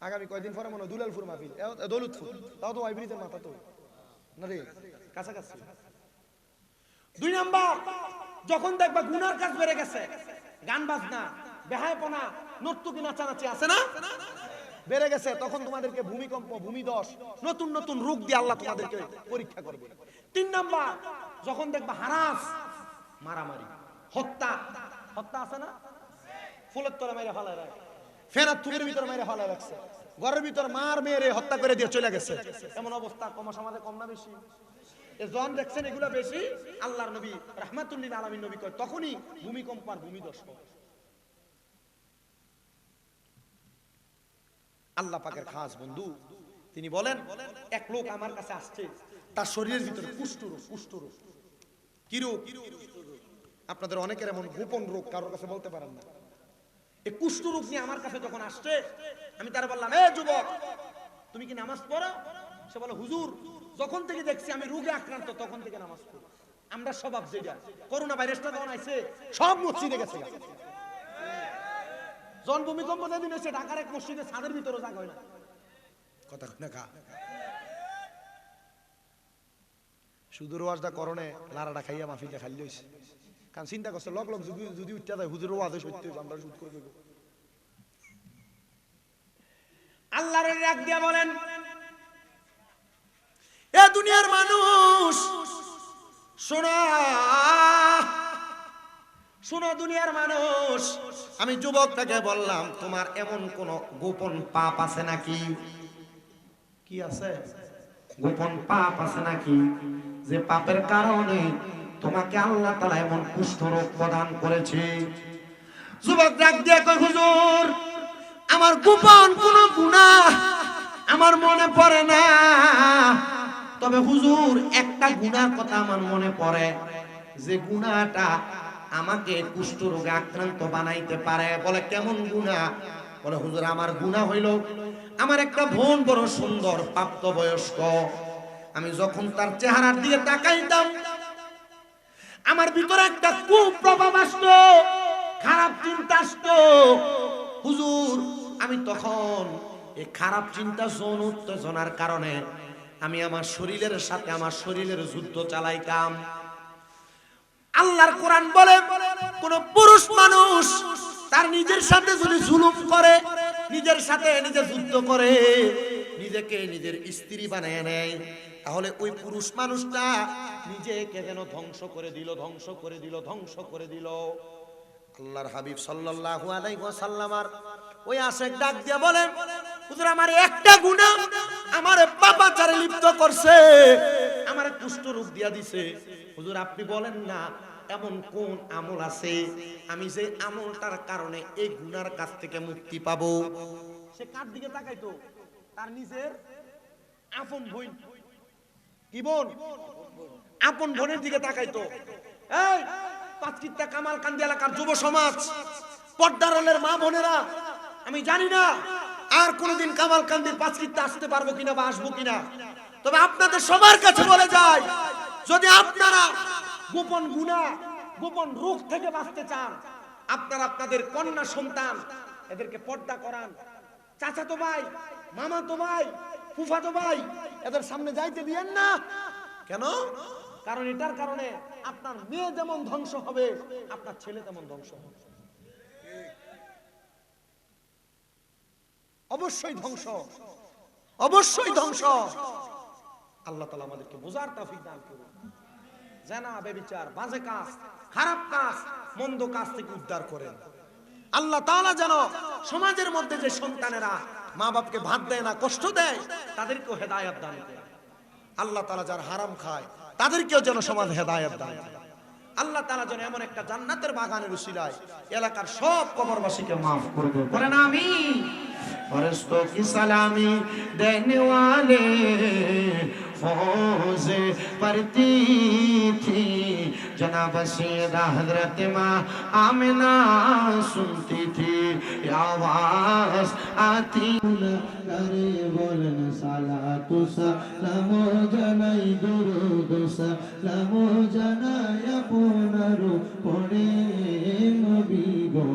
আগামী কয়দিন পরে মনে হয় দুলালপুর মাহফিল, দৌলতপুর, তাও তো ওয়াই ব্রিজের মাথা তো না রে, কাছাকাছি। 2 নাম্বার, যখন দেখবা গুনার কাজ বেড়ে গেছে, গান বাজনা, বেহায়াপনা, নর্তকী নাচানাচি আছে না, বেড়ে গেছে, তখন তোমাদেরকে ভূমিকম্প, ভূমিধস, নতুন নতুন রোগ দিয়ে আল্লাহ তোমাদেরকে পরীক্ষা করবে। 3 নাম্বার, যখন দেখবা হারাস, মারামারি, হত্যা, হত্যা আছে না, ফুলের তলে মেরে ফেলায় রাখে, ফেরার থুকের ভিতরে মেরে ফেলায় রাখছে, ঘরের ভিতর মার মেরে হত্যা করে দিয়ে চলে গেছে, এমন অবস্থা কম সমাজে কম না বেশি? জন দেখছেন এগুলা বেশি। আল্লাহর নবী রাহমাতুল লিল আলামিন নবী কয় তখনই ভূমিকম্প আর ভূমিধস হবে। আল্লাহ পাকের খাস বন্ধু, তিনি বলেন এক লোক আমার কাছে আসছে, তার শরীরের ভিতরে কুষ্ঠরোগ। কুষ্ঠরোগ কি রোগ? আপনাদের অনেকের এমন গোপন রোগ কারোর কাছে বলতে পারেন না। এই কুষ্ঠরোগ নিয়ে আমার কাছে যখন আসছে, আমি তার বললাম, এ যুবক, তুমি কি নামাজ পড়ো? সে বলে, হুজুর, যখন থেকে দেখছি আমি রোগে আক্রান্ত তখন থেকে নামাজ পড়ি। আমরা স্বভাব যেটা, করোনা ভাইরাসটা যখন আইছে সব মসজিদে গেছে। জন ভূমিকম্প যেদিন হয়েছে ঢাকার এক মসজিদে ছাদের ভিতরে জায়গা হয় না। কথা না কা শুধু ওয়াজটা করণে লারাটা খাইয়া মাহফিলটা খালি হইছে। কারণ চিন্তা করছে লগ লগ যদি উঠতে যায় হুজুর ওয়াজে সত্যি হইছে, আমরা শুট করে দেব। আল্লাহর রাগ দিয়া বলেন, এ দুনিয়ার মানুষ শোনো, শোনো দুনিয়ার মানুষ, আমি যুবকটাকে বললাম, তোমার এমন কোন গোপন পাপ আছে নাকি? কি আছে? গোপন পাপ আছে নাকি, যে পাপের কারণে তোমাকে আল্লাহ তাআলা এমন কুষ্ঠরোগ প্রদান করেছে? যুবক ডাক দিয়ে কয়, হুজুর, আমার গোপন কোন গুনাহ আমার মনে পড়ে না, তবে হুজুর একটা গুনার কথা আমার মনে পড়ে, যে গুনাহটা আমাকে কুষ্ঠরোগে আক্রান্ত বানাইতে পারে। বলে, কেমন গুনাহ? বলে, হুজুর, আমার গুনাহ হইল, আমার একটা বোন বড় সুন্দর প্রাপ্তবয়স্ক, আমি যখন তার চেহারার দিকে তাকাইতাম আমার ভিতরে একটা কুপ্রভাব আসতো, খারাপ চিন্তা আসতো। হুজুর, আমি তখন এই খারাপ চিন্তা, যৌন উত্তেজনার কারণে আমি আমার শরীরের সাথে আমার শরীরের যুদ্ধ চালাইতাম। আল্লাহর কোরআন বলে, কোন পুরুষ মানুষ তার নিজের সাথে যদি জুলুম করে, নিজের সাথে নিজে যুদ্ধ করে, নিজেকে নিজের স্ত্রী বানায় নেয়, তাহলে ওই পুরুষ মানুষটা নিজেকে যেন ধ্বংস করে দিল, ধ্বংস করে দিল, ধ্বংস করে দিল। আল্লাহর হাবিব সাল্লাল্লাহু আলাইহি ওয়াসাল্লাম ওই আশেক ডাক দিয়ে বলে, হুজুর, আমার একটা গুনাহ আমারে পাপাচারে লিপ্ত করছে, আমারে কুষ্ঠরোগ দিয়া দিছে। হুজুর, আপনি বলেন না এমন কোন আমল আছে আমি যে আমলটার কারণে এই গুনার কাছ থেকে মুক্তি পাবো? সে কার দিকে তাকাইতো? তার নিজের আপন বোন। কি বোন? আপন বোনের দিকে তাকাইতো। এই পাঁচকিত্তা কামালকান্দি এলাকার যুব সমাজ, পর্দারলের মা বোনেরা, আমি জানি না আর কোনদিন কামালকান্দির পাঁচকিত্তা আসতে পারবো কিনা বা আসবো কিনা, তবে আপনাদের সবার কাছে বলে যায়, যদি আপনারা গোপন গুনাহ, গোপন রোগ থেকে বাঁচতে চান, আপনারা আপনাদের কন্যা সন্তান এদেরকে পর্দা করান। চাচাতো ভাই, মামাতো ভাই, ফুফাতো ভাই, এদের সামনে যাইতে দিয়েন না। কেন? কারণ এটার কারণে আপনার মেয়ে যেমন ধ্বংস হবে, আপনার ছেলে তেমন ধ্বংস হবে। অবশ্যই ধ্বংস, অবশ্যই ধ্বংস। আল্লাহ তাআলা আমাদেরকে বোঝার তৌফিক দান করুন। জানা, বেবিচার, বাজে কাজ, খারাপ কাজ, মন্দ কাজ থেকে উদ্ধার করেন। আল্লাহ তাআলা যেন সমাজের মধ্যে যে সন্তানেরা মা বাপকে ভাত দেয় না, কষ্ট দেয়, তাদেরকেও হেদায়েত দান করেন। আল্লাহ তাআলা যারা হারাম খায় তাদেরকেও যেন সমাজ হেদায়েত দান করে। আল্লাহ তাআলা যেন এমন একটা জান্নাতের বাগানের উসিলায় এলাকার সব কবরবাসীকে মাফ করে দেন। বলেন আমিন। ফেরেশতোं की सलामी देने वाले फौजे पढ़ती थी, जनाब सैयदा हजरत माँ आमिना सुनती थी, आवाज आती करे बोलन सालातु सलाम জানাই দুরূদ সালাম জানাই আপনার পড়ে নবী গো,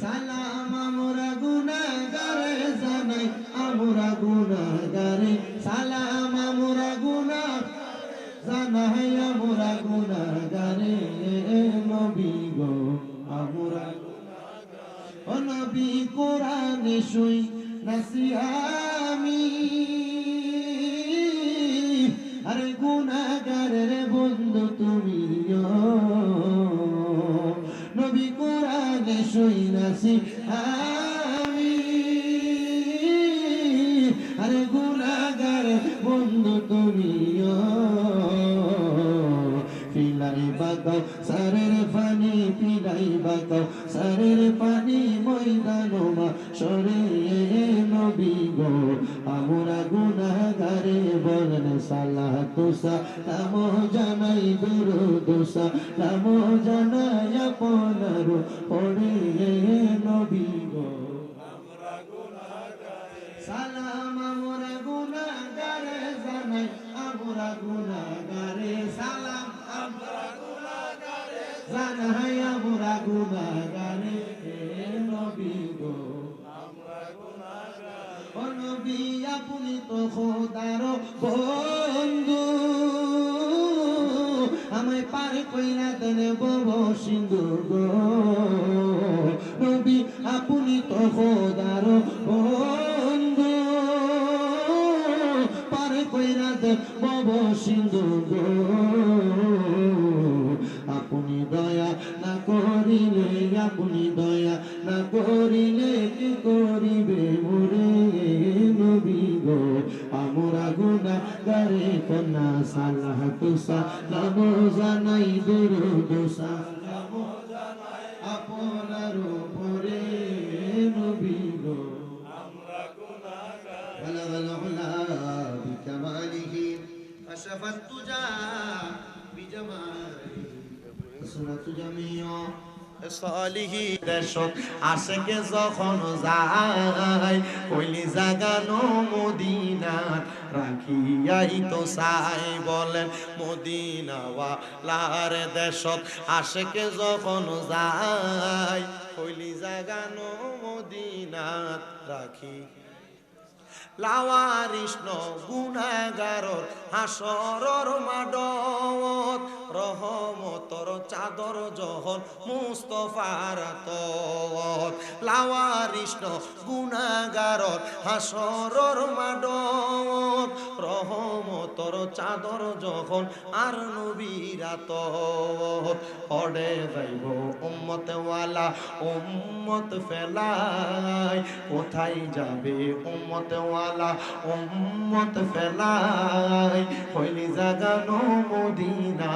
সালাম আমরা গুনাহগারে জানাই, আমরা গুনাহগারে, সালাম আমরা গুনাহ জানাই, আমরা গুনাহ
নবী কোরআনে শুই নাসি আমি আরে গুনাহগারের বন্ধু তুমি নবী কোরআনে শুই নাসি আমি আরে গুনাহগারের বন্ধু তুমি পিলাই বাগাও সারের পানি পিলাই বাগাও সারের পানি ময়দানো সরে নবী গো আমরা গুনাহগারে বলেন সালাতু সালাম জানাই দুরূদ সালাম জানাই আপনার পড়ে নবী গো আমরা গুনাহগারে সালাম আমরা গুনাহগারে জানাই আমরা গুনাহগারে সালাম আমরা গুনাহগারে জানাই আমরা গুনাহগারে নবী গো আমরা গুনাহগারে ও নবী আপনি তো খোদার বন্ধু আমায় পার কইরা দেন বব সিন্ধু গো নবী আপনি তো খোদার বন্ধু পার কইরা দেন বব সিন্ধু গো আপনি দয়া না করিলে আপনি দয়া না করিলে কি করিবে মোরে নবী গো আমরা গুনাহগারে কন্যা সালাতু সালাম জানাই দুরূদ সালাম জানাই আপনার উপরে নবী গো আমরা গুনাহগার বালাগাল উলা বিকামালিহি কাশাফাত তুজা বিজামালিহি সুনাতু জামিয়া সালিহি দেশক আশেকে যখন যায় কইলি জাগানো মদিনা রাখিয়াই তো চাই বলেন মদিনাওয়ালার দেশক আশেকে যখন যায় কইলি জাগানো মদিনা রাখি লাওয়ারিষ্ণ গুনাহগারর হাসরর মাডত রহমতর চাদর যখন মুস্তাফার তত লাওয়ারিষ্ণ গুনাহগারর হাসরর মাডত রহমতর চাদর যখন আর নবীরা তত পড়ে যাইব উম্মতে ওয়ালা উম্মত ফেলাই কোথায় যাবে উম্মতে ওয়ালা উম্মত ফেলাই হইলি জাগানো মদিনা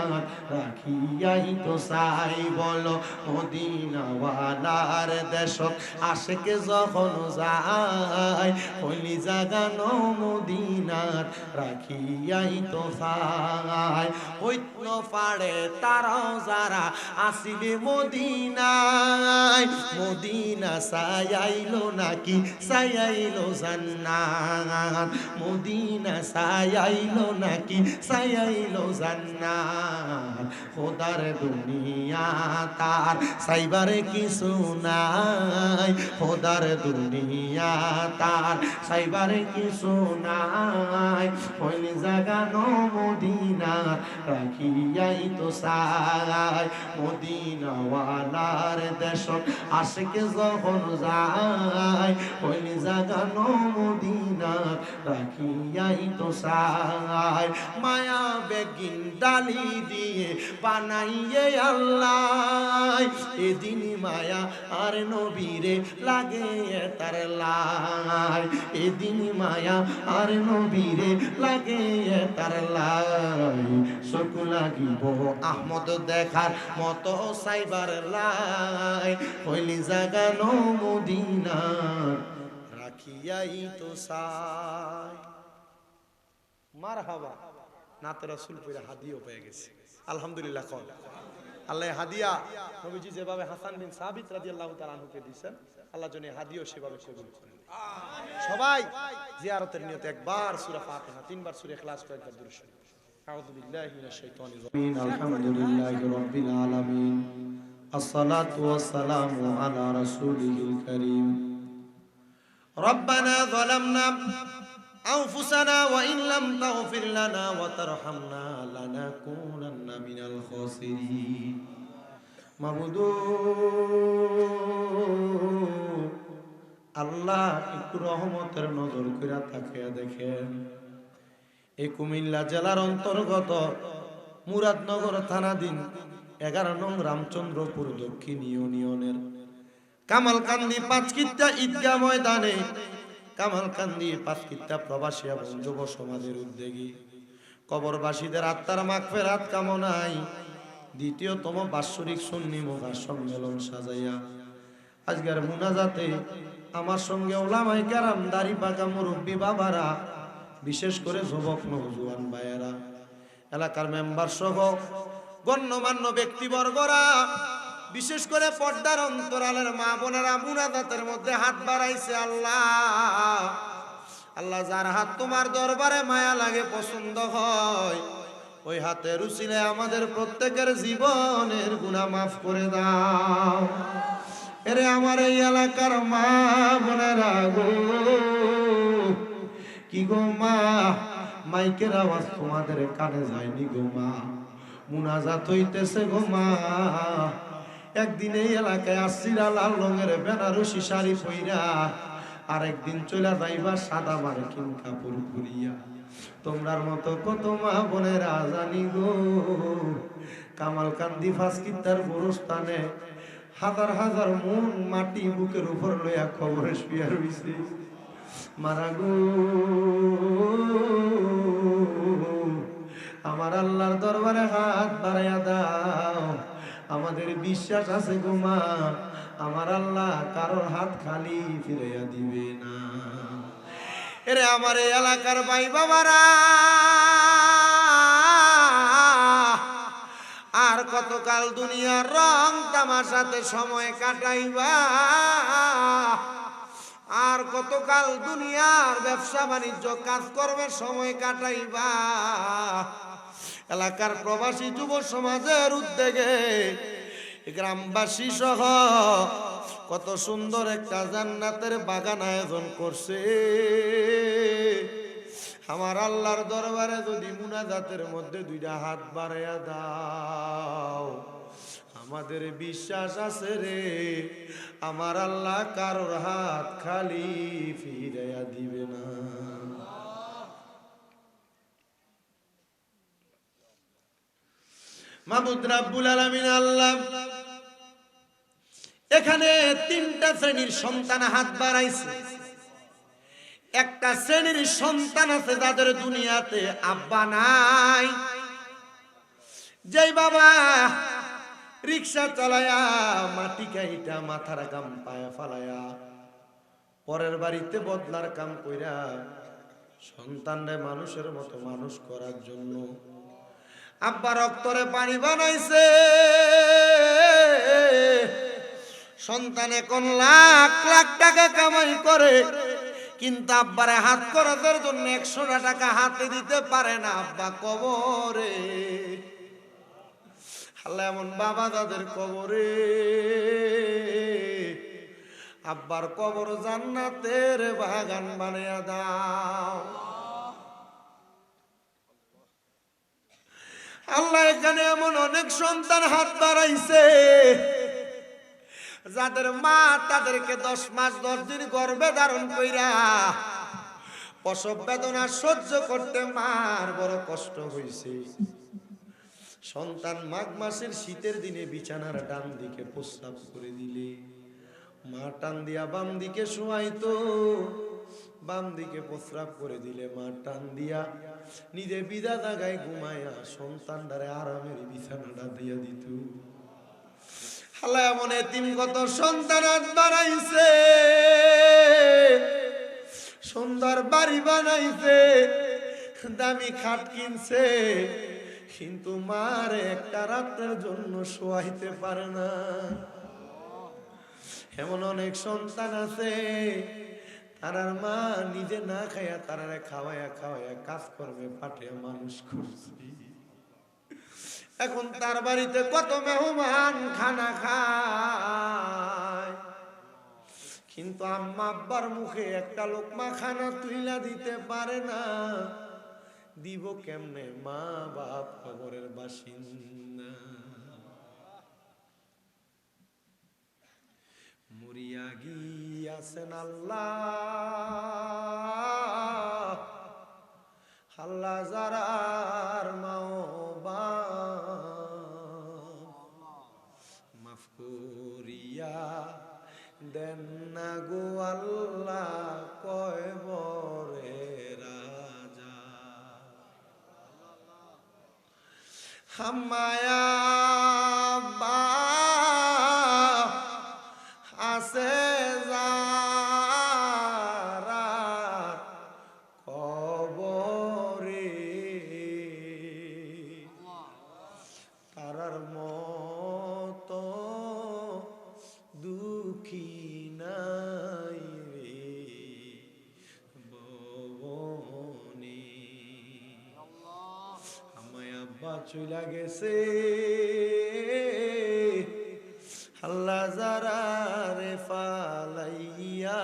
রাখিয়াই তো চাই বলো মদিনাওয়ালার দেশক আশেকে যখন যায় হইলি জাগানো মদিনা রাখিয়াই তো চাই হইত পাড়ে তারাও যারা আসিলে মদিনায় মদিনা সায়াইলো নাকি সায়াইলো জান্নাত মদিনা সায়াইলো নাকি সায়াইলো জান্নাত খোদার দুনিয়া তার সাইবারে কিছু নাই খোদার দুনিয়া তার সাইবারে কিছু নাই ওই জাগানো মদিনা রাখিয়াই তো চাই মদিনাওয়ালার দেশত আশেকে যখন যায় ওই জাগানো মদিনা রাখিয়াই তো চাই মায়া বেগিন ডালি দিয়ে বানাইয়ে আল্লাহ এদিন মায়া আর নবীরে লাগে তার লাই এদিন মায়া আর নবীরে লাগে তার লাই চোখ লাগিব আহমদ দেখার মতো সাইবার লাই হইলি জাগানো মদিনা রাখিয়াই তো চাই মারহাবা নাতে রাসূল পয়রা হাদিও পেয়ে গেছে আলহামদুলিল্লাহ কল আল্লাহ হাদিয়া নবীজি যেভাবে হাসান বিন সাবিত রাদিয়াল্লাহু তাআলা আনহুকে দিবেন আল্লাহ জন্য হাদিও সেভাবে কবুল করেন আমিন সবাই জিয়ারতের নিয়তে একবার সূরা ফাতিহা তিনবার সূরা ইখলাস কয়েকবার দুরূদ শরীফ আউযু বিল্লাহি মিনাশ শাইতানির রাজিম আলহামদুলিল্লাহি রাব্বিল আলামিন আসসালাতু ওয়াসসালামু আলা রাসূলিল কারীম রব্বানা যালামনা أنفسنا وإن لم تغفر لنا وترحمنا لنكونن من الخاسرين معبود আল্লাহ একটু রহমতের নজর কইরা তাকিয়ে দেখেন, এই কুমিল্লা জেলার অন্তর্গত মুরাদনগর থানাধীন 11 নং রামচন্দ্রপুর দক্ষিণ ইউনিয়নের কামালকান্দি পাঁচকিত্তা ঈদগাহ ময়দানে কামালকান্দি পাঁচকিত্তা প্রবাসী এবং যুব সমাজের উদ্যোগী কবরবাসীদের আত্মার মাগফিরাত কামনায় দ্বিতীয়তম বাৎসরিক সুন্নি মুগা সম্মেলন সাজাইয়া আজকের মুনাজাতে আমার সঙ্গে ওলামায়ে কেরাম, দাড়ি পাকা মুরব্বী বাবারা, বিশেষ করে যুবক নওজোয়ান ভাইয়েরা, এলাকার মেম্বার সহ গণ্যমান্য ব্যক্তিবর্গরা, বিশেষ করে পর্দার অন্তরালের মা বোনেরা মুনাজাতের মধ্যে হাত বাড়াইছে। আল্লাহ আল্লাহ, যার হাত তোমার দরবারে মায়া লাগে, পছন্দ হয়, ওই হাতের উসিলায় আমাদের প্রত্যেকের জীবনের গুনাহ মাফ করে দাও। এরে আমার এই এলাকার মা বোনেরা গো, কি গো মা, মাইকের আওয়াজ তোমাদের কানে যায়নি গো মা, মুনাজাত হইতেছে গো মা। একদিন এই এলাকায় আসছিরা লাল রঙের বেনারসি শাড়ি পইরা, আরেকদিন চলে যাইবা সাদা মার্কিন কাপড় পরিয়া। তোমরার মতো কত মা বোনেরা জানি গো, কামালকান্দি ফাঁসকিত্তার গোরস্থানে হাজার হাজার মন মাটি বুকের উপর লইয়া কবরে শুইয়া রইছে। মারা গো, আমার আল্লাহর দরবারে হাত বাড়াইয়া দাও। আমাদের বিশ্বাস আছে গো মা, আমার আল্লাহ কারোর হাত খালি ফিরাইয়া দিবে না। এরে আমার এই এলাকার ভাই বাবারা, আর কতকাল দুনিয়ার রং তামাশাতে সময় কাটাইবা, আর কতকাল দুনিয়ার ব্যবসা বাণিজ্য কাজ করবে সময় কাটাইবা। এলাকার প্রবাসী যুব সমাজের উদ্যোগে গ্রামবাসী সহ কত সুন্দর একটা জান্নাতের বাগান আয়োজন করছে। আমার আল্লাহর দরবারে যদি মুনাজাতের মধ্যে দুইটা হাত বাড়াইয়া দাও, আমাদের বিশ্বাস আছে রে, আমার আল্লাহ কারোর হাত খালি ফিরাইয়া দিবে না। মাবুদ রাব্বুল আলামিন আল্লাহ এখানে 3টা শ্রেণীর সন্তান হাত বাড়াইছে। একটা শ্রেণীর সন্তান আছে যাদের দুনিয়াতে আব্বা নাই, যেই বাবা রিক্সা চালায়া মাটি কাইটা মাথার গাম পায়া ফালায়া পরের বাড়িতে বদলার কাম কইরা সন্তানরে মানুষের মতো মানুষ করার জন্য আব্বা রক্তরে পানি বানাইছে। সন্তান এখন লাখ লাখ টাকা কামাই করে, কিন্তু আব্বারে হাত খরচের জন্য 100টা টাকা হাতে দিতে পারে না। আব্বা কবরে, আল্লাহ এমন বাবা দাদের কবরে, আব্বার কবর জান্নাতের বাগান বানাইয়া দাও। আল্লাহ এখানে এমন অনেক সন্তান হাত বাড়াইছে যাদের মা তাদেরকে 10 মাস 10 দিন গর্ভে ধারণ কইরা প্রসব বেদনা সহ্য করতে মার বড় কষ্ট হইছে। সন্তান মাঘ মাসের শীতের দিনে বিছানার ডান দিকে প্রস্রাব করে দিলে মা টান দিয়া বাম দিকে শোয়াইতো, বাম দিকে প্রস্রাব করে দিলে মা টান দিয়া নিজে বিদা জায়গায় ঘুমায়া সন্তানটারে আরামের বিছানাটা দিয়া দিত। আল্লাহ এমন এতিম কত সন্তান হাত বাড়াইছে, সুন্দর বাড়ি বানাইছে, দামি খাট কিনছে, কিন্তু মার একটা রাতের জন্য শোয়াইতে পারে না। এমন অনেক সন্তান আছে তারার মা নিজে না খাইয়া তারারে খাওয়াইয়া খাওয়াইয়া কাজ করবে পাঠিয়ে মানুষ করছে। এখন তার বাড়িতে কত মেহমান খানা খায়, কিন্তু আম্মা আব্বার মুখে একটা লোকমা খানা তুইলা দিতে পারে না। দিব কেমনে, মা বাপ কবরের বাসিন্দা। মরিয়া গিয়াছেন আল্লাহ, আল্লাহ যারার মাওবা মাফ করিয়া দেন না গো আল্লাহ কয়বরে রাজা। হামায়া বা আছে যারা কবরে তারার মতো দুঃখী নাই রে ভবনে। আমায় আব্বা চইলা গেছে আল্লাহ যারা রে ফালাইয়া,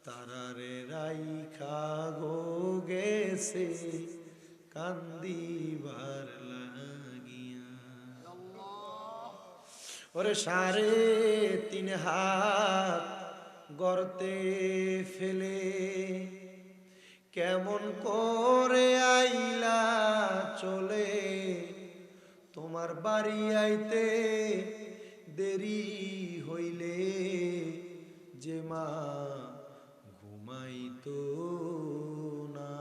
তারারে রাইখা গো গেছে কান্দিবার লাগিয়া। ওরে 3.5 হাত গর্তে ফেলে কেমন করে আইলা চলে, তোমার বাড়ি আইতে দেরি হইলে যে মা ঘুমাইতো না,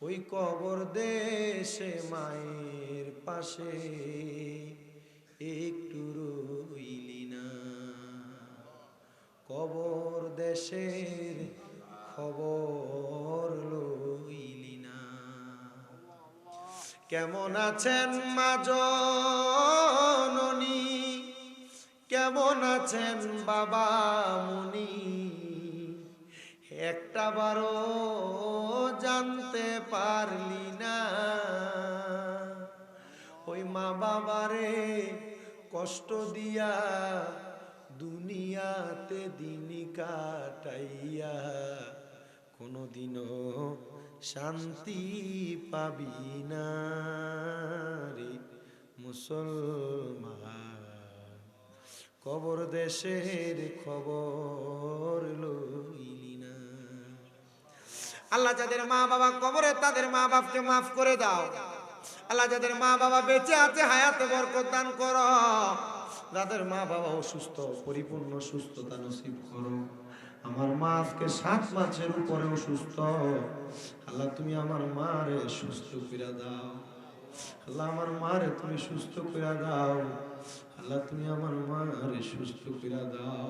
ওই কবর দেশে মায়ের পাশে একটু রইলি না। কবর দেশের খবর লইলি না। কেমন আছেন মা জননী, কেমন আছেন বাবা মুনি, একটা বারো জানতে পারলি না। ওই মা বাবারে কষ্ট দিয়া দুনিয়াতে দিন কাটাইয়া কোনদিনও শান্তি পাবি না রে মুসলমান। কবর দেশের খবর লইলি না। আল্লাহ যাদের মা বাবা কবরে তাদের মা বাপকে মাফ করে দাও। আল্লাহ যাদের মা বাবা বেঁচে আছে হায়াতে বরকত দান করো। যাদের মা বাবা অসুস্থ পরিপূর্ণ সুস্থতা নসিব করো। আমার মা আজকে 7 মাসের উপরে অসুস্থ, আল্লাহ তুমি আমার মারে সুস্থ করে দাও। আল্লাহ আমার মারে তুমি সুস্থ করে দাও। আল্লাহ তুমি আমার মারে সুস্থ করে দাও।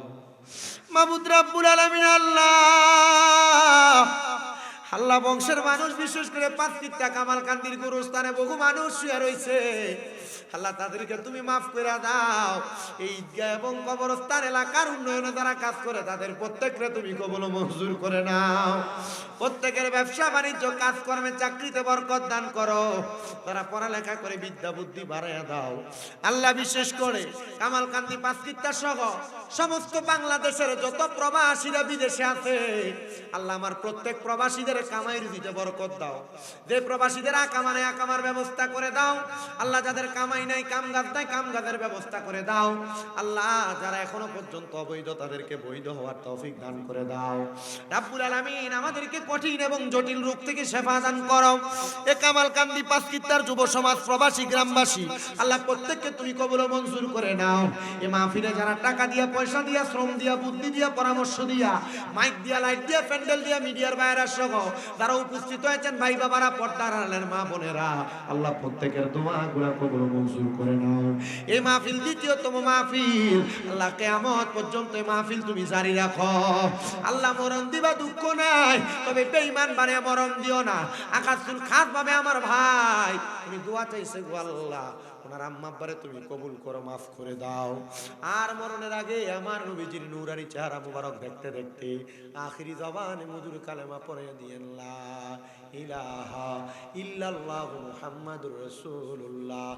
মাবুদ রাব্বুল আলামিন আল্লাহ, আল্লাহ বংশের মানুষ বিশেষ করে 5 কামালকান্দির গুরুস্থানে বহু মানুষ শুয়ে রয়েছে। আল্লাহ তাদেরকে তুমি মাফ করে দাও। এই ঈদগাহ এবং কবরস্থান এলাকার উন্নয়নে যারা কাজ করে তাদের প্রত্যেককে তুমি কবুল মঞ্জুর করে নাও। প্রত্যেকের ব্যবসা বাণিজ্য কাজকর্মে চাকরিতে বরকত দান করো। তারা পড়ালেখা করে বিদ্যা বুদ্ধি বাড়াইয়া দাও। আল্লাহ বিশেষ করে কামালকান্দি 5 সহ সমস্ত বাংলাদেশের যত প্রবাসীরা বিদেশে আছে, আল্লাহ আমার প্রত্যেক প্রবাসীদের কামাই রুজিতে বরকত দাও। যে প্রবাসীদের আকামার ব্যবস্থা করে দাও। আল্লাহ যাদের কামাই নাই কাম কাজ নাই কাম কাজের ব্যবস্থা করে দাও। আল্লাহ যারা এখনো পর্যন্ত অবৈধ তাদেরকে বৈধ হওয়ার তৌফিক দান করে দাও। রাব্বুল আলামিন আমাদেরকে কঠিন এবং জটিল রোগ থেকে শেফা দান করো। এ কামালকান্দি 5 যুব সমাজ প্রবাসী গ্রামবাসী আল্লাহ প্রত্যেককে তুমি কবুল ও মঞ্জুর করে নাও। এই মাহফিলে যারা টাকা দিয়া পয়সা দিয়া শ্রম দিয়া বুদ্ধি দিয়া পরামর্শ দিয়া মাইক দিয়া লাইট দিয়া প্যান্ডেল দিয়া মিডিয়ার বাইরে সহ যারা উপস্থিত হয়েছেন ভাই বাবারা পর্দার আড়ালের মা বোনেরা, আল্লাহ প্রত্যেকের দোয়াগুলো কবুল ও মঞ্জুর করে নাও। এই মাহফিল দ্বিতীয়তম মাহফিল, আল্লাহ কিয়ামত পর্যন্ত এই মাহফিল তুমি জারি রাখো। আল্লাহ মরণ দিবা দুঃখ নাই, তবে বেঈমান বানিয়ে মরণ দিও না। আকাশুল খাস ভাবে আমার ভাই তুমি দোয়া চাইছে গো আল্লাহ, ওনার আম্মা আব্বারে তুমি কবুল করো, মাফ করে দাও। আর মরণের আগে আমার নবীজির নূরানি চেহারা মুবারক দেখতে দেখতে আখিরি জবানে মধুর কালেমা পড়ে দিয়েন লা ইলাহা ইল্লাল্লাহু মুহাম্মাদুর রাসূলুল্লাহ।